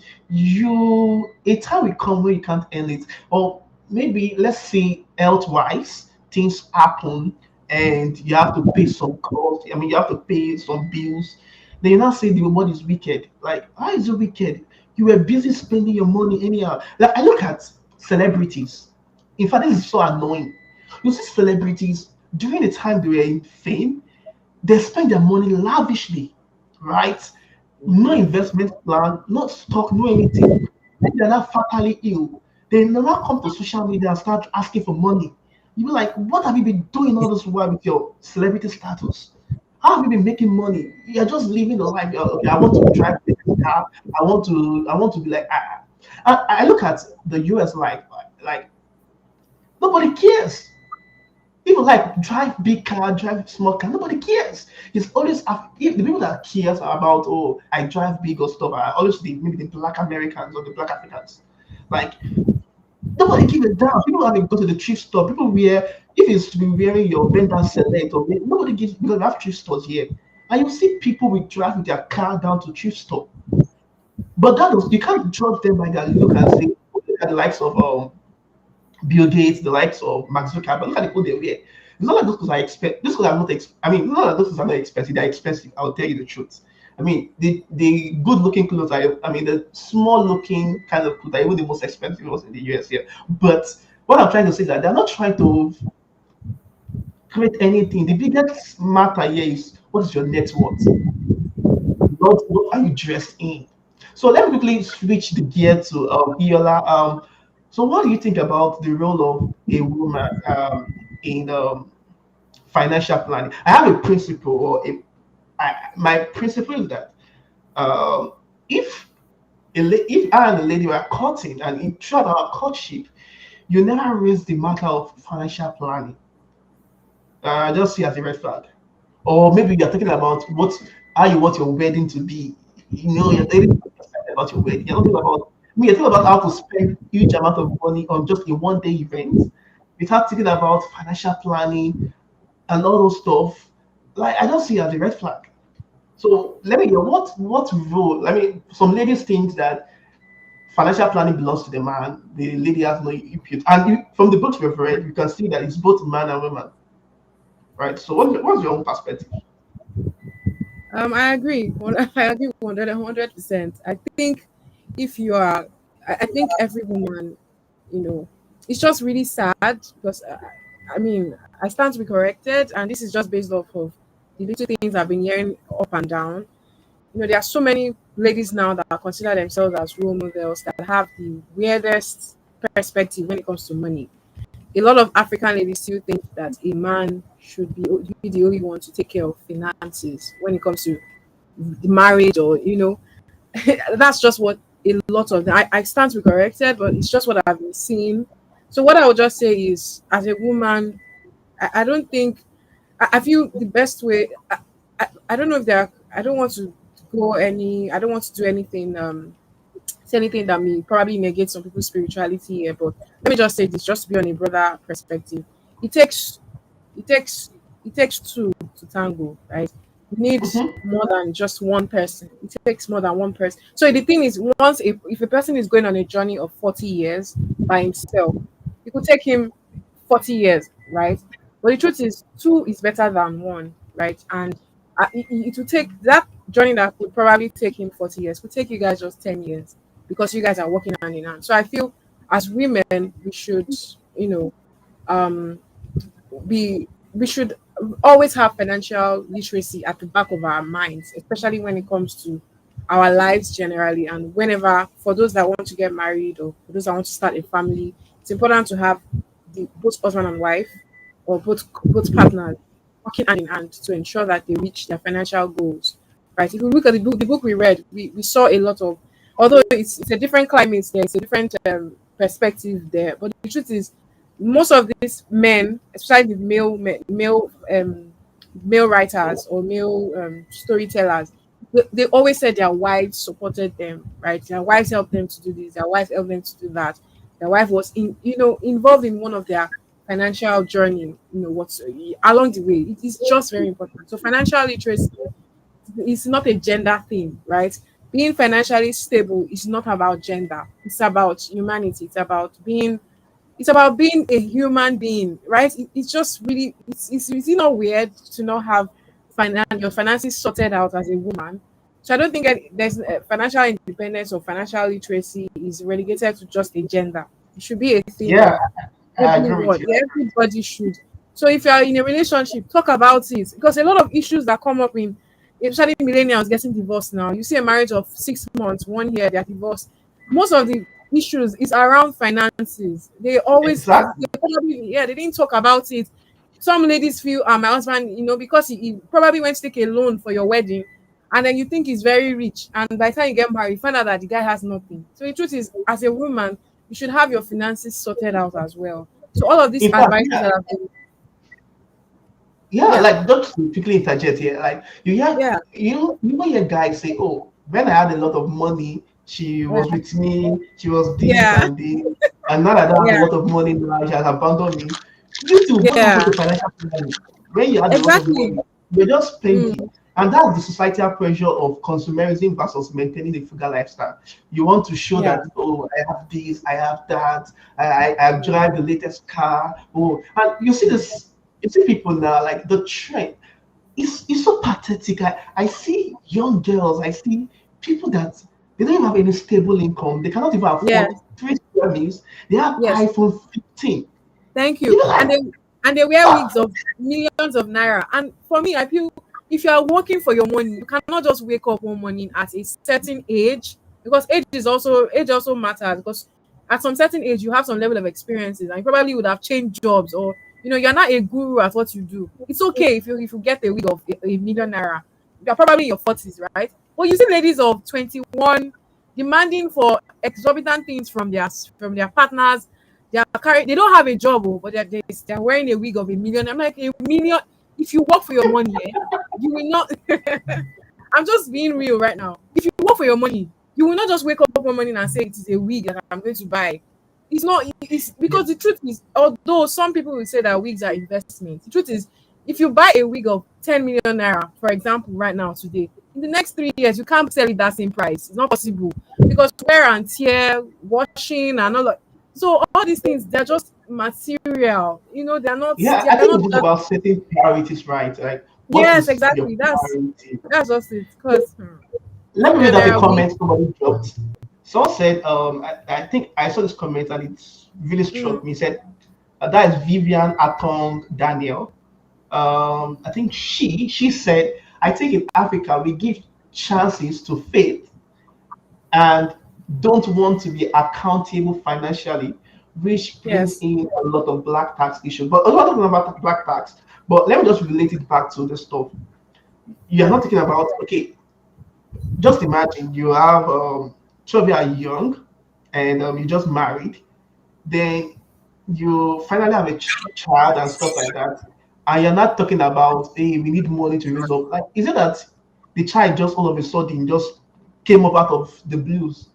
a time will come where you can't earn it. Or maybe, let's say, health wise, things happen and you have to pay some costs. You have to pay some bills. Then you now say the money is wicked. Like, how is it wicked? You were busy spending your money anyhow. Like, I look at celebrities. In fact, this is so annoying. You see celebrities during the time they were in fame, they spend their money lavishly, right? No investment plan, not stock, no anything. When they're not fatally ill, they never come to social media and start asking for money. You be like, what have you been doing all this while with your celebrity status? How have you been making money? You're just living the life. Okay, I want to drive this car. I want to be like. I look at the US life, like nobody cares. People like drive big car, drive small car. Nobody cares. It's always if the people that cares about, oh, I drive big or stuff, are always maybe the Black Americans or the Black Africans. Like, nobody give a damn. People have to go to the thrift store. People wear, if it's to be wearing your vendor select, or nobody gives, because we have thrift stores here. And you see people with drive with their car down to thrift store. But you can't judge them by their look and say, "Oh, look at the likes of Bill Gates, the likes of Mark Zuckerberg. Look at the clothes they wear. It's not like those clothes are expensive. These clothes are not. I mean, not like those clothes are not expensive. They're expensive. I'll tell you the truth. I mean, the good looking clothes are. I mean, the small looking kind of clothes are even the most expensive ones in the US here. But what I'm trying to say is that they're not trying to create anything. The biggest matter here is what is your net worth, not what are you dressed in. So let me quickly switch the gear to Iola. So what do you think about the role of a woman in financial planning? I have a principle, my principle is that um, if if I and a lady were courting and throughout our courtship, you never raise the matter of financial planning, I just see as a red flag. Or maybe you're talking about how you want your wedding to be. You're thinking about your wedding. You're not thinking about you're thinking about how to spend huge amount of money on just a one-day event without thinking about financial planning and all those stuff. Like I don't see it as a red flag. So let me hear what role. I mean, some ladies think that financial planning belongs to the man. The lady has no input. And from the books we've read, you can see that it's both man and woman, right? So what's your own perspective? I agree. I agree 100%. I think if you are, I think every woman, you know, it's just really sad because I mean, I stand to be corrected, and this is just based off of the little things I've been hearing up and down. There are so many ladies now that consider themselves as role models that have the weirdest perspective when it comes to money. A lot of African ladies still think that a man should be the only one to take care of finances when it comes to the marriage, or that's just what a lot of them. I stand to be corrected, but it's just what I've been seeing. So what I would just say is, as a woman, I don't think I feel the best way. I don't know if there. I don't want to go any. I don't want to do anything. Say anything that may probably negate some people's spirituality here. But let me just say this, just to be on a broader perspective. It takes it takes it takes two to tango, right? You need Mhm. more than just one person. It takes more than one person. So the thing is, if a person is going on a journey of 40 years by himself, it could take him 40 years, right? But the truth is, two is better than one, right? And it will take that journey that could probably take him 40 years, could take you guys just 10 years because you guys are working hand in hand. So I feel as women, we should, you know, um, we should always have financial literacy at the back of our minds, especially when it comes to our lives generally. And whenever, for those that want to get married or for those that want to start a family, it's important to have both husband and wife, or both partners working hand in hand to ensure that they reach their financial goals. Right. If you look at the book we read, we saw a lot of, although it's a different climate there, it's a different perspective there. But the truth is, most of these men, especially the male writers or male storytellers, they always said their wives supported them, right? Their wives helped them to do this, their wife helped them to do that. Their wife was involved in one of their financial journey, what's along the way. It is just very important. So financial literacy is not a gender thing, right? Being financially stable is not about gender. It's about humanity. It's about being a human being, right? It's just really, it's not weird to not have your finances sorted out as a woman. So I don't think there's financial independence or financial literacy is relegated to just a gender. It should be a thing Yeah, of I agree with everyone. you. Yeah, everybody should. So if you are in a relationship, talk about it, because a lot of issues that come up in, especially millennials getting divorced now. You see a marriage of 6 months, 1 year, they are divorced. Most of the issues is around finances. They always, Exactly. they didn't talk about it. Some ladies feel, my husband, because he probably went to take a loan for your wedding, and then you think he's very rich, and by the time you get married, you find out that the guy has nothing. So the truth is, as a woman, you should have your finances sorted out as well. So all of these In fact, advices yeah, that have been, yeah, yeah, like just to quickly interject here, like yeah, you know your guys say, oh, when I had a lot of money, she yeah, was with me, she was this yeah, and this, and now that I don't have a yeah, lot of money now, she has abandoned me. You too, don't even go yeah, to financial planning. When you had a lot of exactly. money, you're just Mm, spending. And that's the societal pressure of consumerism versus maintaining a frugal lifestyle. You want to show Yeah. that, oh, I have this, I have that, I drive the latest car. Oh, and you see this, you see people now, like the trend. It's so pathetic. I see young girls, I see people that they don't even have any stable income. They cannot even Yeah. afford 3 square meals. They have Yes. iPhone 15. Thank you. You know, like, And they wear wigs of millions of naira. And for me, I feel if you are working for your money, you cannot just wake up one morning at a certain age, because age also matters, because at some certain age you have some level of experiences and you probably would have changed jobs, or you're not a guru at what you do. It's okay if you get a wig of a million naira. You're probably in your 40s, right? But you see ladies of 21 demanding for exorbitant things from their partners. They don't have a job, but they're wearing a wig of a million. I'm like, a million. If you work for your money, you will not. I'm just being real right now. If you work for your money, you will not just wake up one morning and say it is a wig that I'm going to buy. It's not. It's because the truth is, although some people will say that wigs are investments, the truth is, if you buy a wig of 10 million naira, for example, right now today, in the next 3 years, you can't sell it that same price. It's not possible, because wear and tear, washing, and all. So all these things, they're just material. They're not. yeah, I They're think not. it's just about setting priorities right. Like, what Yes, is your exactly. priority? That's just it. Because Let one me read million out a naira wig. comment somebody dropped. Someone said, I think I saw this comment and it really Mm, struck me. It said, that is Vivian Atong Daniel. I think she said, I think in Africa we give chances to faith and don't want to be accountable financially, which brings yes. in a lot of black tax issues. But a lot of them about black tax. But let me just relate it back to the stuff. You're not thinking about, okay, just imagine you have 12 years young and you just married, then you finally have a child and stuff like that, and you're not talking about, hey, we need money to raise up. Like, is it that the child just all of a sudden just came up out of the blues?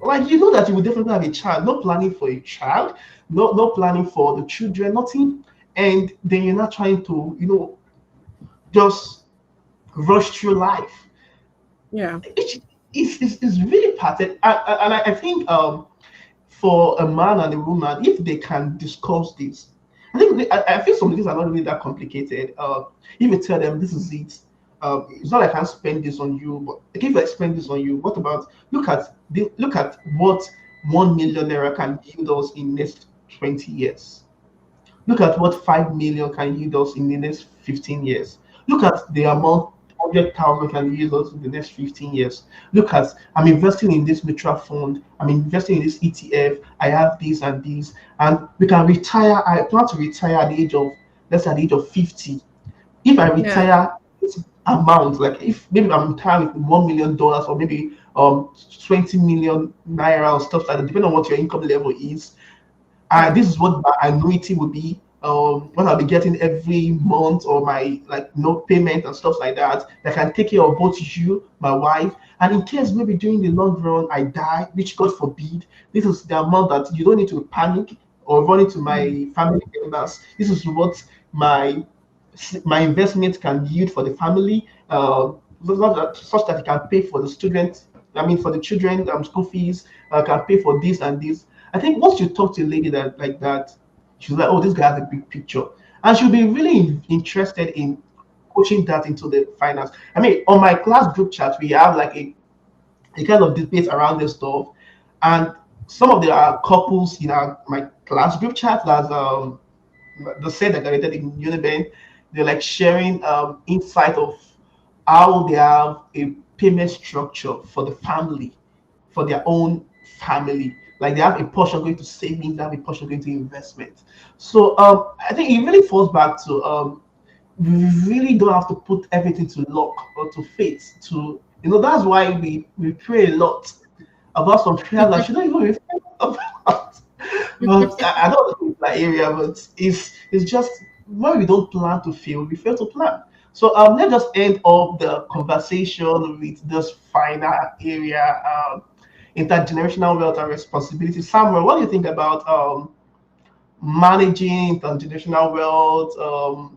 Like, you know that you will definitely have a child, no planning for a child, no planning for the children, nothing, and then you're not trying to, just rush through life. Yeah. It's really pathetic. And I think for a man and a woman, if they can discuss this, I feel some things are not really that complicated. If you tell them this is it, it's not like I can spend this on you, but like, if I spend this on you, what about look at what 1 million naira can yield us in next 20 years. Look at what 5 million can yield us in the next 15 years. Look at the amount 100,000 can yield us in the next 15 years. Look at, I'm investing in this mutual fund, I'm investing in this ETF, I have this and this, and we can retire. I plan to retire at the age of, let's say, at the age of 50. If I Yeah. retire this amount, like if maybe I'm retiring with $1 million or maybe 20 million naira or stuff like that, depending on what your income level is, Yeah. this is what my annuity would be, what I'll be getting every month, or my like no payment and stuff like that. That can take care of both you, my wife, and in case maybe during the long run I die, which God forbid, this is the amount that you don't need to panic or run into Mm. my family members. This is what my my investment can yield for the family, such that it can pay for the student. I mean, for the children, school fees, can pay for this and this. I think once you talk to a lady that like that, she's like, "Oh, this guy has a big picture," and she'll be really interested in pushing that into the finance. I mean, on my class group chat, we have like a kind of debate around this stuff, and some of the couples in my class group chat that's the said that graduated in Uniben, they're like sharing insight of how they have a payment structure for the family, for their own family. Like they have a portion going to savings, they have a portion going to investment. So I think it really falls back to we really don't have to put everything to luck or to fate. To that's why we pray a lot about some prayers that shouldn't even be about. But I don't know that area, but it's just when we don't plan to fail, we fail to plan. So let's just end up the conversation with this final area, intergenerational wealth and responsibility. Samuel, what do you think about managing intergenerational wealth?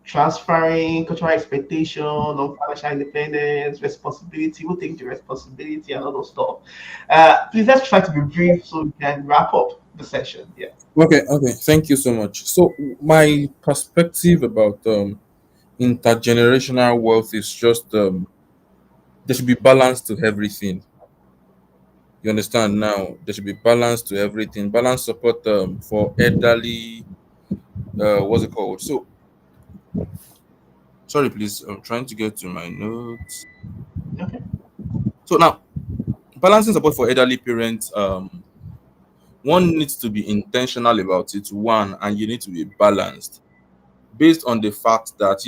transferring cultural expectation of financial independence, responsibility, who takes the responsibility and all those stuff. Please let's try to be brief so we can wrap up the session. Yeah. Okay. Thank you so much. So my perspective about intergenerational wealth is just there should be balance to everything. You understand now? There should be balance to everything. Balance support for elderly. What's it called? So sorry, please. I'm trying to get to my notes. Okay. So now, balancing support for elderly parents. One needs to be intentional about it. One, and you need to be balanced based on the fact that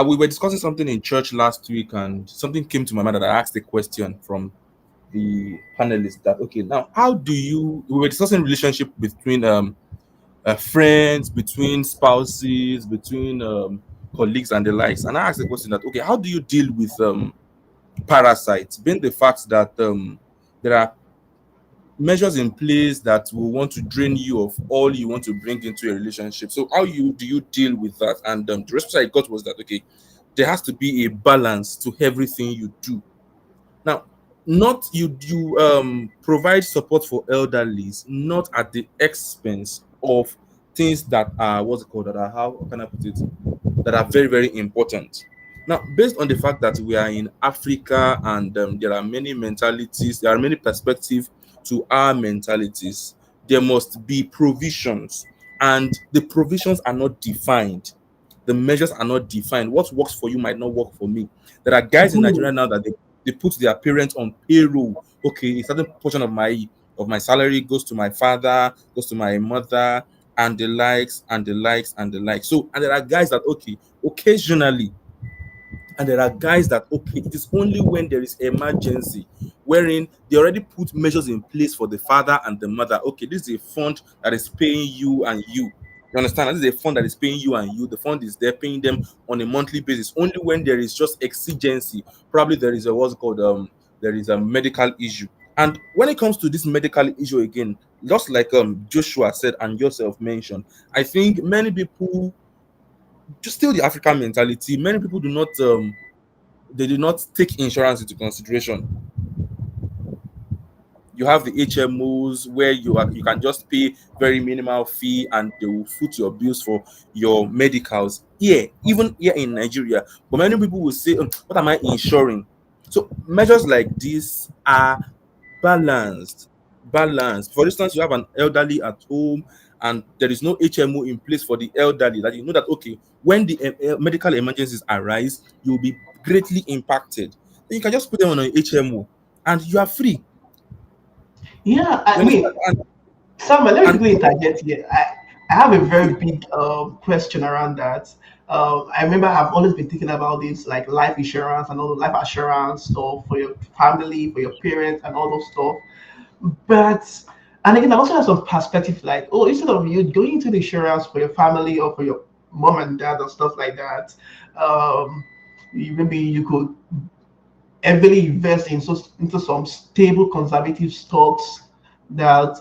we were discussing something in church last week, and something came to my mind that I asked a question from the panelists that okay, now how do you we were discussing relationship between friends, between spouses, between colleagues and the likes, and I asked the question that okay, how do you deal with parasites, being the fact that there are measures in place that will want to drain you of all you want to bring into a relationship. So how you do you deal with that? And the response I got was that okay, there has to be a balance to everything you do. Now, not you provide support for elderlies, not at the expense of things that are what's it called that are how can I put it that are very very important. Now, based on the fact that we are in Africa and there are many mentalities, there are many perspectives to our mentalities. There must be provisions, and the provisions are not defined. The measures are not defined. What works for you might not work for me. There are guys in Nigeria now that they put their parents on payroll. Okay, a certain portion of my salary goes to my father, goes to my mother, and the likes, and the likes, and the likes. So, and there are guys that okay, occasionally, and there are guys that okay, it is only when there is emergency, wherein they already put measures in place for the father and the mother. Okay, this is a fund that is paying you and you. You understand? This is a fund that is paying you and you. The fund is there paying them on a monthly basis. Only when there is just exigency, probably there is a what's called there is a medical issue. And when it comes to this medical issue again, just like Joshua said and yourself mentioned, I think many people just still the African mentality. Many people do not they do not take insurance into consideration. You have the HMOs where you can just pay very minimal fee and they will foot your bills for your medicals. Here, even here in Nigeria, but many people will say, "What am I insuring?" So measures like this are balanced. Balanced. For instance, you have an elderly at home and there is no HMO in place for the elderly. That you know that okay, when the medical emergencies arise, you will be greatly impacted. Then you can just put them on an HMO and you are free. Yeah, You I understand? mean, Samuel, let me And quickly interject here. I have a very big question around that. I remember I've always been thinking about this, like life insurance and all the life assurance stuff for your family, for your parents, and all those stuff. But, and again, I also have some perspective like, oh, instead of you going into the insurance for your family or for your mom and dad and stuff like that, um, maybe you could heavily invest into some stable conservative stocks that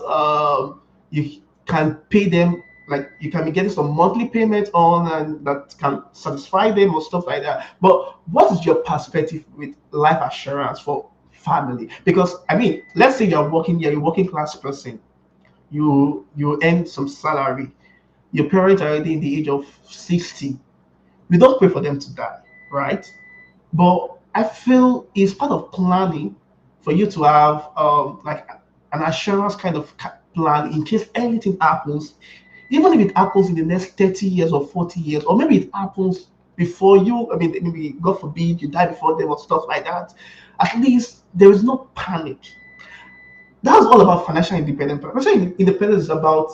you can pay them, like you can be getting some monthly payment on and that can satisfy them or stuff like that. But what is your perspective with life assurance for family? Because I mean, let's say you're a working class person, you earn some salary, your parents are already in the age of 60, we don't pray for them to die, right? But I feel it's part of planning for you to have like an assurance kind of plan in case anything happens, even if it happens in the next 30 years or 40 years, or maybe it happens before you. I mean, maybe God forbid you die before them or stuff like that. At least there is no panic. That's all about financial independence. Financial independence is about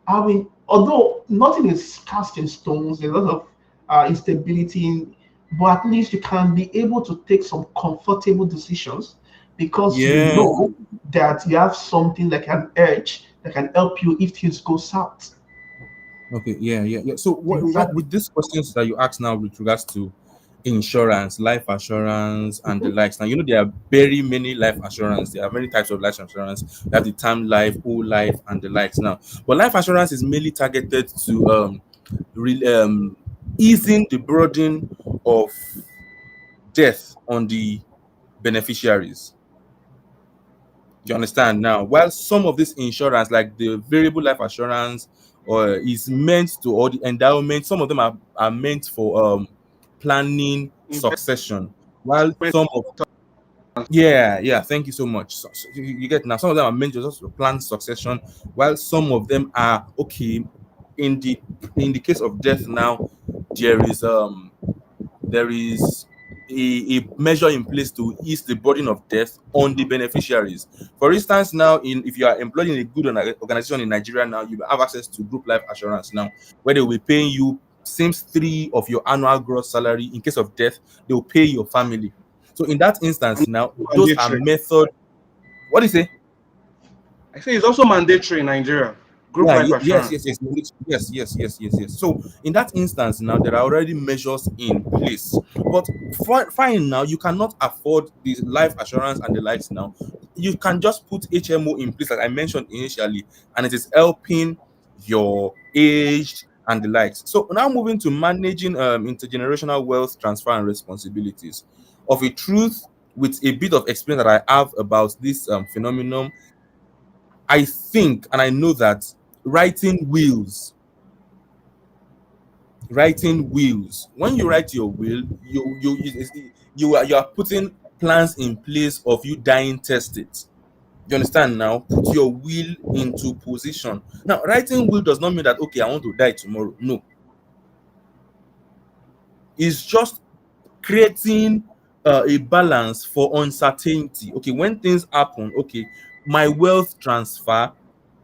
having, although nothing is cast in stones, there's a lot of instability, but at least you can be able to take some comfortable decisions because you yeah, know that you have something like an edge that can help you if things go south. okay, yeah. So what Exactly. with these questions that you ask now with regards to insurance, life assurance, and the Mhm. likes. Now you know there are very many life assurance. There are many types of life assurance. You have the term life, whole life, and the likes. Now, but life assurance is mainly targeted to easing the burden of death on the beneficiaries. You understand now? While some of this insurance, like the variable life assurance, or is meant to, or the endowment, some of them are meant for planning succession. While Investment. some of, yeah, yeah, thank you so much. So you get now, some of them are meant to just plan succession, while some of them are okay. In the case of death now, there is there is a measure in place to ease the burden of death on the beneficiaries. For instance, now if you are employed in a good organization in Nigeria now, you have access to group life assurance now, where they will be paying you seems three of your annual gross salary. In case of death, they will pay your family. So in that instance now, those are Mandatory. method. What do you say? I say it's also mandatory in Nigeria. Group Yeah, life yes, assurance. yes, yes, yes, yes, yes, yes, yes. So in that instance, now there are already measures in place. But fine, now you cannot afford the life assurance and the likes now. You can just put HMO in place, like I mentioned initially, and it is helping your aged and the likes. So now moving to managing intergenerational wealth transfer and responsibilities. Of a truth, with a bit of experience that I have about this phenomenon, I think and I know that writing wills, when you write your will, you are putting plans in place of you dying tested. You understand now? Put your will into position. Now, writing will does not mean that okay, I want to die tomorrow. No, it's just creating a balance for uncertainty. Okay, when things happen, okay, my wealth transfer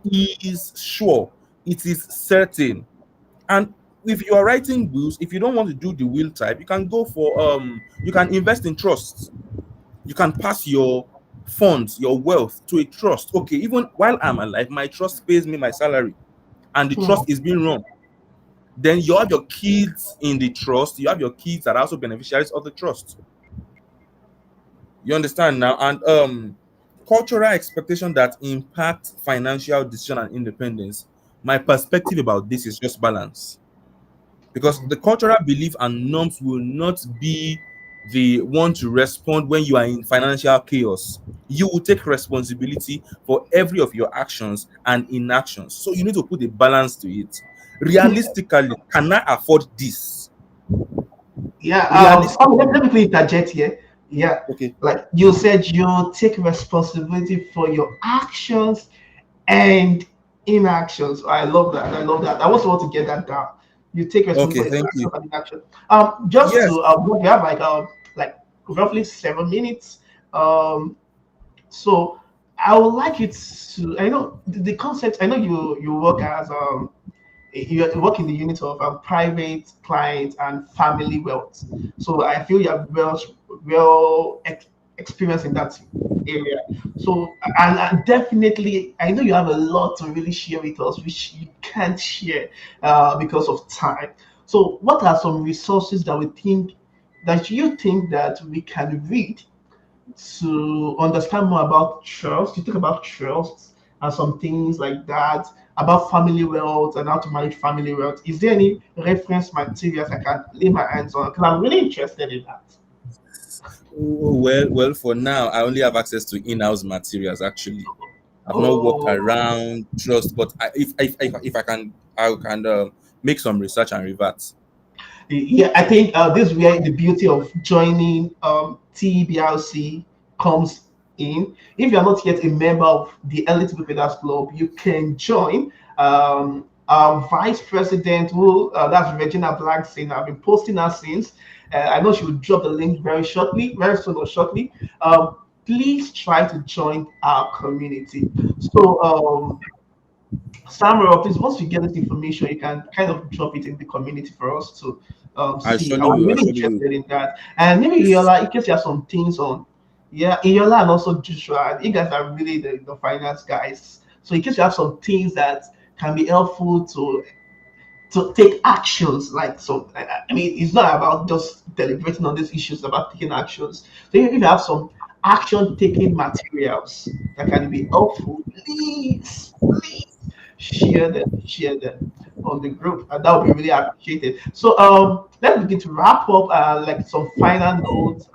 is sure, it is certain. And if you are writing wills, if you don't want to do the will type, you can go for you can invest in trusts. You can pass your funds, your wealth to a trust. Okay, even while I'm alive, my trust pays me my salary and the Hmm. trust is being run. Then you have your kids in the trust, you have your kids that are also beneficiaries of the trust. You understand now? And cultural expectation that impact financial decision and independence. My perspective about this is just balance, because Hmm. the cultural belief and norms will not be the one to respond when you are in financial chaos. You will take responsibility for every of your actions and inactions. So you need to put a balance to it. Realistically, can I afford this? Yeah, Realistically, let me quickly interject here. Yeah, okay, like you said, you take responsibility for your actions and inactions. I love that. I love that. I also want to get that down. You take okay, responsibility for your thank you. actions and inaction. Just Yes, to we have like roughly 7 minutes. Um, so I would like it to. I know the concept. I know you work as you work in the unit of private client and family wealth. So I feel you are experienced in that area. So and definitely, I know you have a lot to really share with us, which you can't share because of time. So what are some resources that you think that we can read to understand more about trust? You talk about trust and some things like that, about family wealth and how to manage family wealth. Is there any reference materials I can lay my hands on? Because I'm really interested in that. well, for now, I only have access to in-house materials. Actually, I've not walked Oh, around trust, but if I can, I can make some research and revert. yeah, I think this is where the beauty of joining TEBRC comes in. If you're not yet a member of the Elite Bookreaders Club, you can join. Our vice president, who that's Regina Blackson, I've been posting her since. I know she will drop the link very shortly, very soon or shortly. Please try to join our community. So, Samuel, please, once you get this information, you can kind of drop it in the community for us to I see. surely I'm will. I really surely will. interested in that. And maybe If Iola, in case you have some things on, yeah, Iola and also Joshua, you guys are really the finance guys. So in case you have some things that can be helpful to take actions, like so, I mean, it's not about just deliberating on these issues, it's about taking actions. So if you have some action taking materials that can be helpful, please share them, share them. on the group, and that would be really appreciated. So let's begin to wrap up like some final notes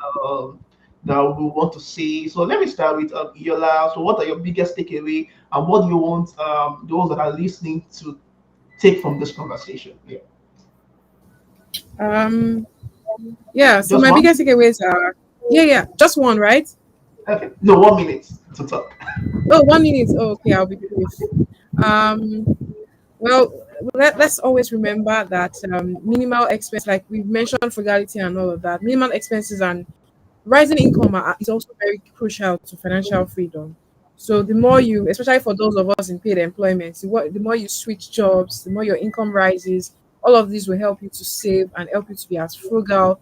that we want to see. So let me start with Iola. So what are your biggest takeaway, and what do you want those that are listening to take from this conversation? Yeah. Um, yeah. So Just my one? biggest takeaways are, yeah, just one, right? Okay. No, 1 minute to talk. Oh, 1 minute. Oh, okay, I'll be brief. Um, well, let's always remember that minimal expense, like we've mentioned, frugality and all of that, minimal expenses and rising income is also very crucial to financial freedom. So the more you, especially for those of us in paid employment, the more you switch jobs, the more your income rises. All of these will help you to save and help you to be as frugal,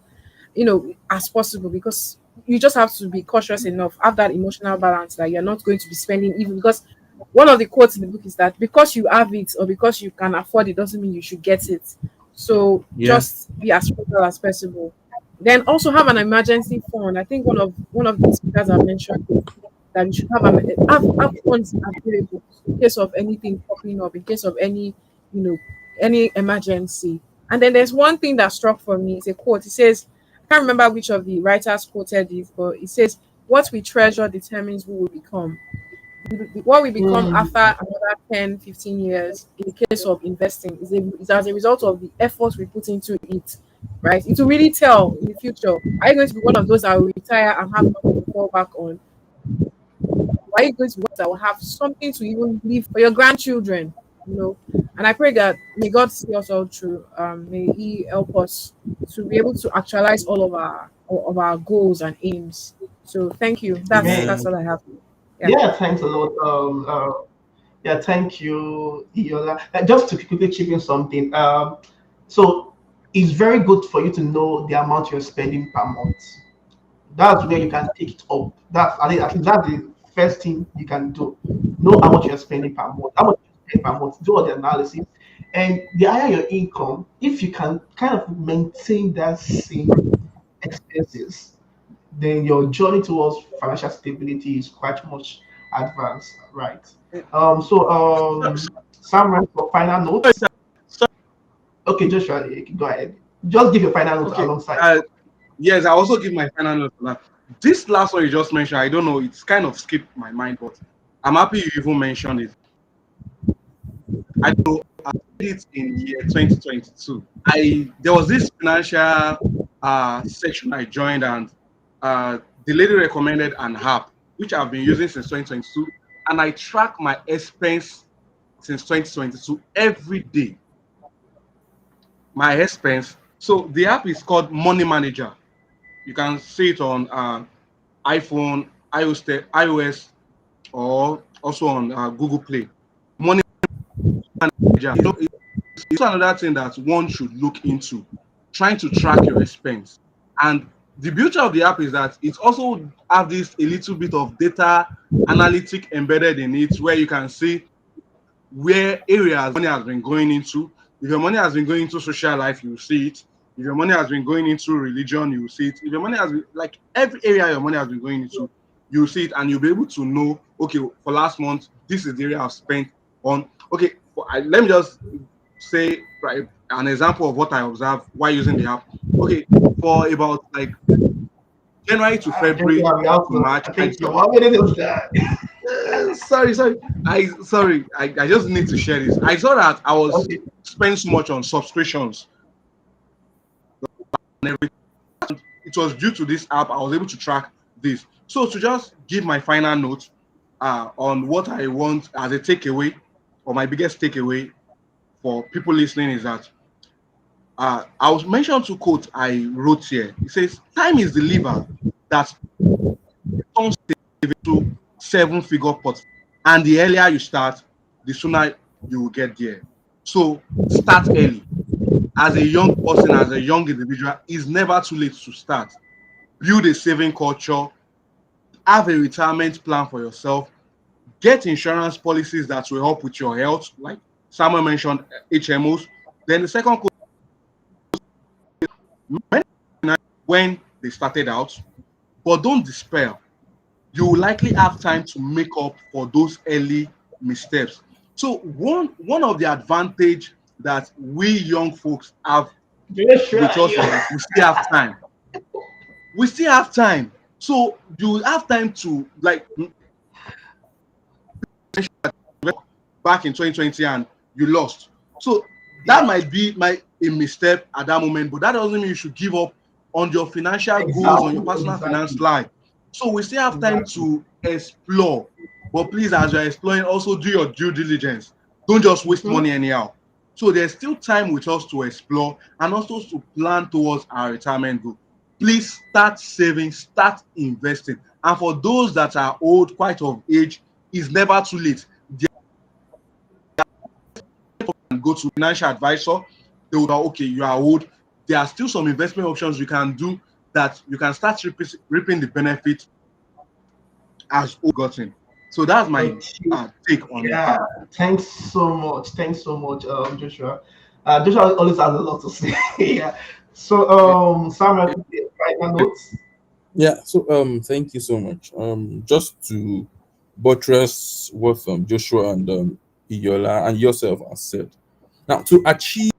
as possible, because you just have to be cautious enough, have that emotional balance that you're not going to be spending, even because one of the quotes in the book is that because you have it or because you can afford it doesn't mean you should get it. So Yeah. just be as frugal as possible. Then also have an emergency fund. I think one of the speakers have mentioned that you should have funds available in case of anything popping up, in case of you know any emergency. And then there's one thing that struck for me. It's a quote. It says, I can't remember which of the writers quoted it, but it says, "What we treasure determines who we become." What we become Mm, after another 10, 15 years in the case of investing is as a result of the effort we put into it, right? It will really tell in the future. Are you going to be one of those that will retire and have nothing to fall back on? Why are you going to be one that will have something to even leave for your grandchildren? You know, and I pray that may God see us all through. May He help us to be able to actualize all of our goals and aims. So thank you. That's amen. that's Amen. all I have. Yeah. Yeah, thanks a lot. Yeah, thank you, Iola. Just to quickly chip in something. So it's very good for you to know the amount you're spending per month. That's where you can take it up. That's I think at least that's the first thing you can do. Know how much you're spending per month, how much you spend per month, do all the analysis. And the higher your income, if you can kind of maintain that same expenses, then your journey towards financial stability is quite much advanced, right? So So, so, Sam, for final so, notes. so, Okay, Joshua, you can go ahead. Just give your final notes okay. alongside. Yes, I also give my final note for that. This last one you just mentioned, I don't know, it's kind of skipped my mind, but I'm happy you even mentioned it. I know I did it in year 2022. There was this financial section I joined, and the lady recommended an app which I've been using since 2022, and I track my expense since 2022 every day. My expense. So the app is called Money Manager. You can see it on iPhone, iOS, or also on Google Play. Money Manager. It's another thing that one should look into, trying to track your expense. And the beauty of the app is that it also have this a little bit of data analytic embedded in it, where you can see where areas money has been going into. If your money has been going into social life, you will see it. If your money has been going into religion, you will see it. If your money has been, like, every area your money has been going into, you will see it, and you'll be able to know, okay, for last month, this is the area I've spent on. Okay, let me just say, right, an example of what I observed while using the app. Okay, for about like January to February Joshua, we have to to, March, I I think so. 1 minute is that. sorry. I just need to share this. I saw that I was Okay. spending so much on subscriptions and everything. It was due to this app. I was able to track this. So to just give my final note on what I want as a takeaway, or my biggest takeaway for people listening, is that I was mentioned to quote I wrote here. It says, "Time is the lever that turns to seven-figure portfolio, and the earlier you start, the sooner you will get there." So start early. As a young person, as a young individual, it's never too late to start. Build a saving culture, have a retirement plan for yourself, get insurance policies that will help with your health, like Samuel mentioned, HMOs. Then the second quote, when they started out, but don't despair. You will likely have time to make up for those early missteps. So one of the advantage that we young folks have Joshua, with us is you. that we still have time. We still have time. So you have time to like back in 2020 and you lost. So that Yeah, might be a misstep at that moment, but that doesn't mean you should give up on your financial goals, on your exactly, personal finance exactly, life. So we still have time exactly, to explore. But please, as you're exploring, also do your due diligence. Don't just waste hmm money anyhow. So there's still time with us to explore and also to plan towards our retirement goal. Please start saving, start investing. And for those that are old, quite of age, it's never too late. And go to financial advisor. They will know, okay, you are old. There are still some investment options you can do that you can start reaping the benefit as old gotten. So that's my okay. take on it. Yeah, thanks so much. Thanks so much, Joshua. Joshua always has a lot to say. Yeah. So, Samuel, write my notes. Yeah, so thank you so much. Just to buttress what Joshua and Iola and yourself have said. Now, to achieve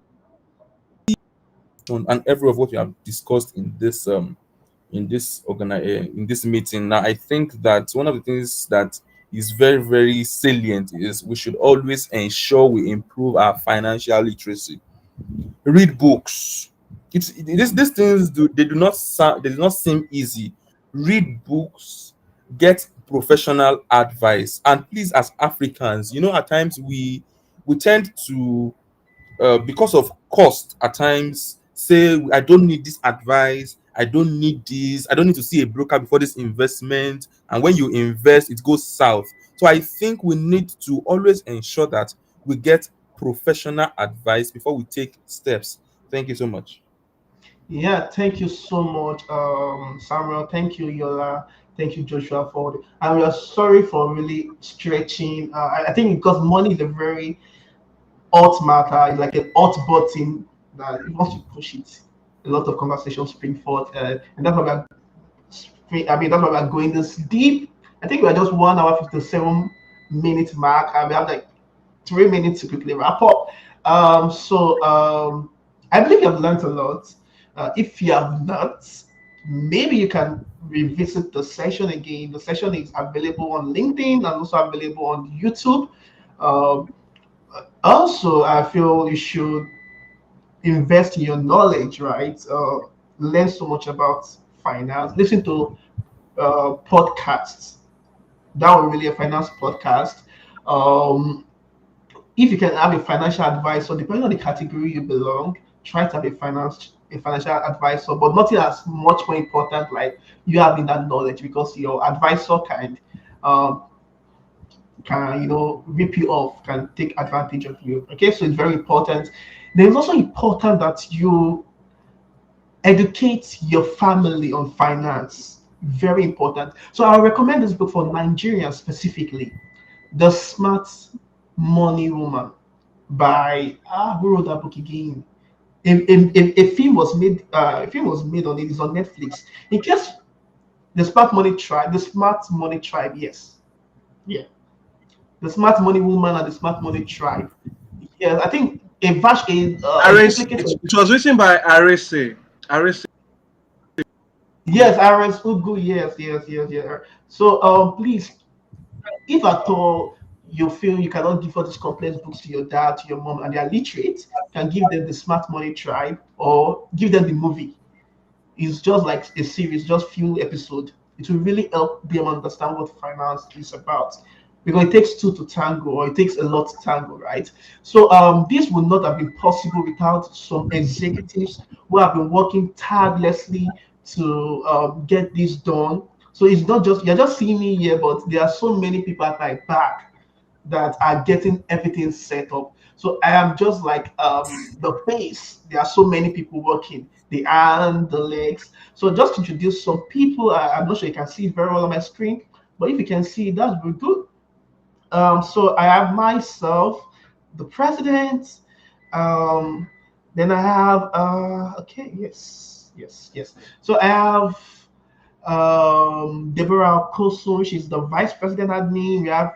and every of what we have discussed in this meeting, now I think that one of the things that is very very salient is we should always ensure we improve our financial literacy. Read books. These things do not seem easy. Read books, get professional advice, and please, as Africans, at times we tend to, because of cost, at times say I don't need this advice, I don't need this, I don't need to see a broker before this investment, and when you invest it goes south. So I think we need to always ensure that we get professional advice before we take steps. Thank you so much. Yeah, thank you so much, Samuel. Thank you, Yola. Thank you, Joshua, for the, and we are sorry for really stretching. I think because money is a very hot matter, it's like an hot button that once you push it, a lot of conversations spring forth, and that's why that's why we're going this deep. I think we're just 1 hour 57 minute mark, and we have like 3 minutes to quickly wrap up. I believe you have learned a lot. If you have not, maybe you can revisit the session again. The session is available on LinkedIn and also available on YouTube. Um, Also, I feel you should invest in your knowledge, right? Learn so much about finance. Listen to podcasts. That would really a finance podcast. Um, if you can have a financial advisor, depending on the category you belong, try to have a financial advisor, but nothing as much more important like you having that knowledge because your advisor um, can rip you off, can take advantage of you. Okay, so it's very important. Then it's also important that you educate your family on finance. Very important. So I recommend this book for Nigerians specifically, The Smart Money Woman by who wrote that book again? A film was made. A film was made on it. It's on Netflix. In case the Smart Money Tribe. Yes, yeah, the Smart Money Woman and the Smart Money Tribe. Yes, I think a Aris, duplicate of it was written by Arise. Arise. yes, Aaron's Ugu. Yes, yes, yes, yes. So please, if at all you feel you cannot give all these complex books to your dad, to your mom, and they are literate, you can give them the Smart Money Tribe or give them the movie. It's just like a series, just few episodes. It will really help them understand what finance is about. Because it takes two to tango, or it takes a lot to tango, right? So this would not have been possible without some executives who have been working tirelessly to get this done. So it's not just you're just seeing me here, but there are so many people at my back that are getting everything set up. So I am just like the face. There are so many people working, the arm, the legs. So just to introduce some people, I'm not sure you can see it very well on my screen, but if you can see, that's very good. So I have myself, the president. Um, then I have okay, yes, yes, yes. So I have Deborah Koso, she's the vice president admin. We have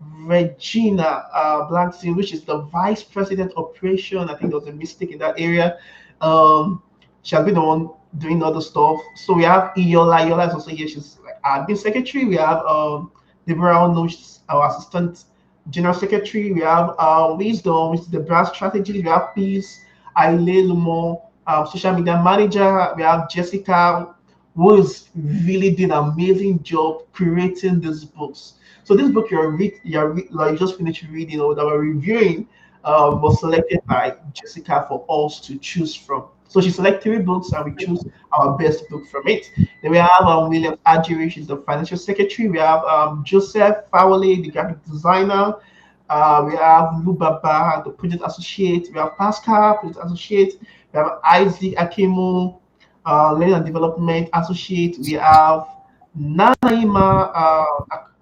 Regina Blankson, which is the vice president operation. I think there was a mistake in that area. Um, she has been the one doing other stuff. So we have Iola. Iola is also here. She's like admin secretary. We have Deborah, knows our assistant general secretary. We have Wisdom, which is the brand strategist. We have Peace, Aile Lumo, social media manager. We have Jessica, who is really did an amazing job creating these books. So this book like you just finished reading or that we're reviewing was selected by Jessica for us to choose from. So she selected 3 books and we choose our best book from it. Then we have William Ajiri, she's the financial secretary. We have Joseph Fowley, the graphic designer. We have Lubaba, the project associate. We have Pascal, project associate. We have Isaac Akimu, learning and development associate. We have Nanaima,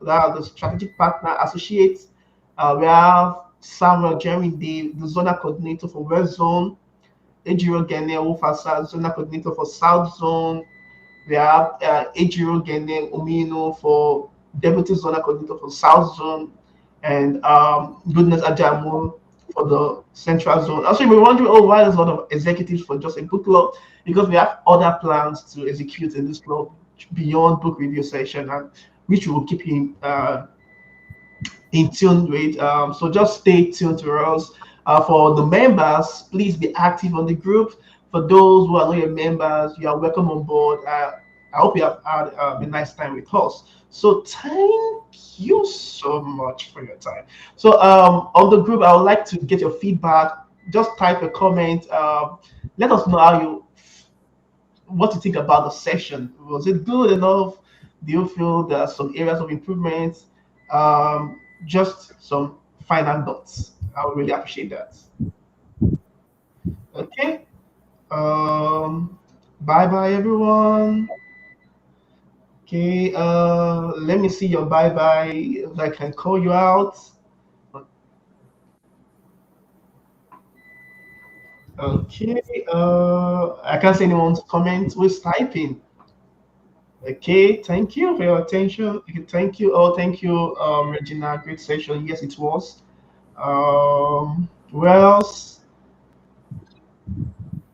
the strategic partner associate. We have Samuel Jeremy Dave, the zonal coordinator for West Zone. Ejiro Gene Ufasa, zonal coordinator for South Zone. We have Ejiro Gene Omino for deputy zonal coordinator for South Zone, and Goodness Ajamu for the Central Zone. Also, you may be wondering, oh, why there's a lot of executives for just a book club? Because we have other plans to execute in this club beyond book review session, and which will keep you in tune with. So just stay tuned to us. For the members, please be active on the group. For those who are not your members, you are welcome on board. I hope you have had a nice time with us. So thank you so much for your time. So on the group, I would like to get your feedback. Just type a comment. Let us know what you think about the session. Was it good enough? Do you feel there are some areas of improvement? Just some final thoughts. I would really appreciate that. Okay. Bye bye everyone. Okay, let me see your bye bye. I can call you out. Okay, I can't see anyone's comment who's typing. Okay, thank you for your attention. Okay, thank you. Oh, thank you, Regina. Great session. Yes, it was. Who else?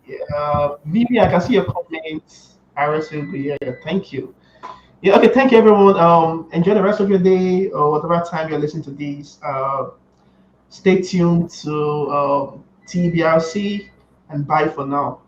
Yeah, Vivi, I can see your comments. RSL, yeah, thank you. Yeah, okay, thank you everyone. Enjoy the rest of your day or whatever time you're listening to these. Stay tuned to TBRC and bye for now.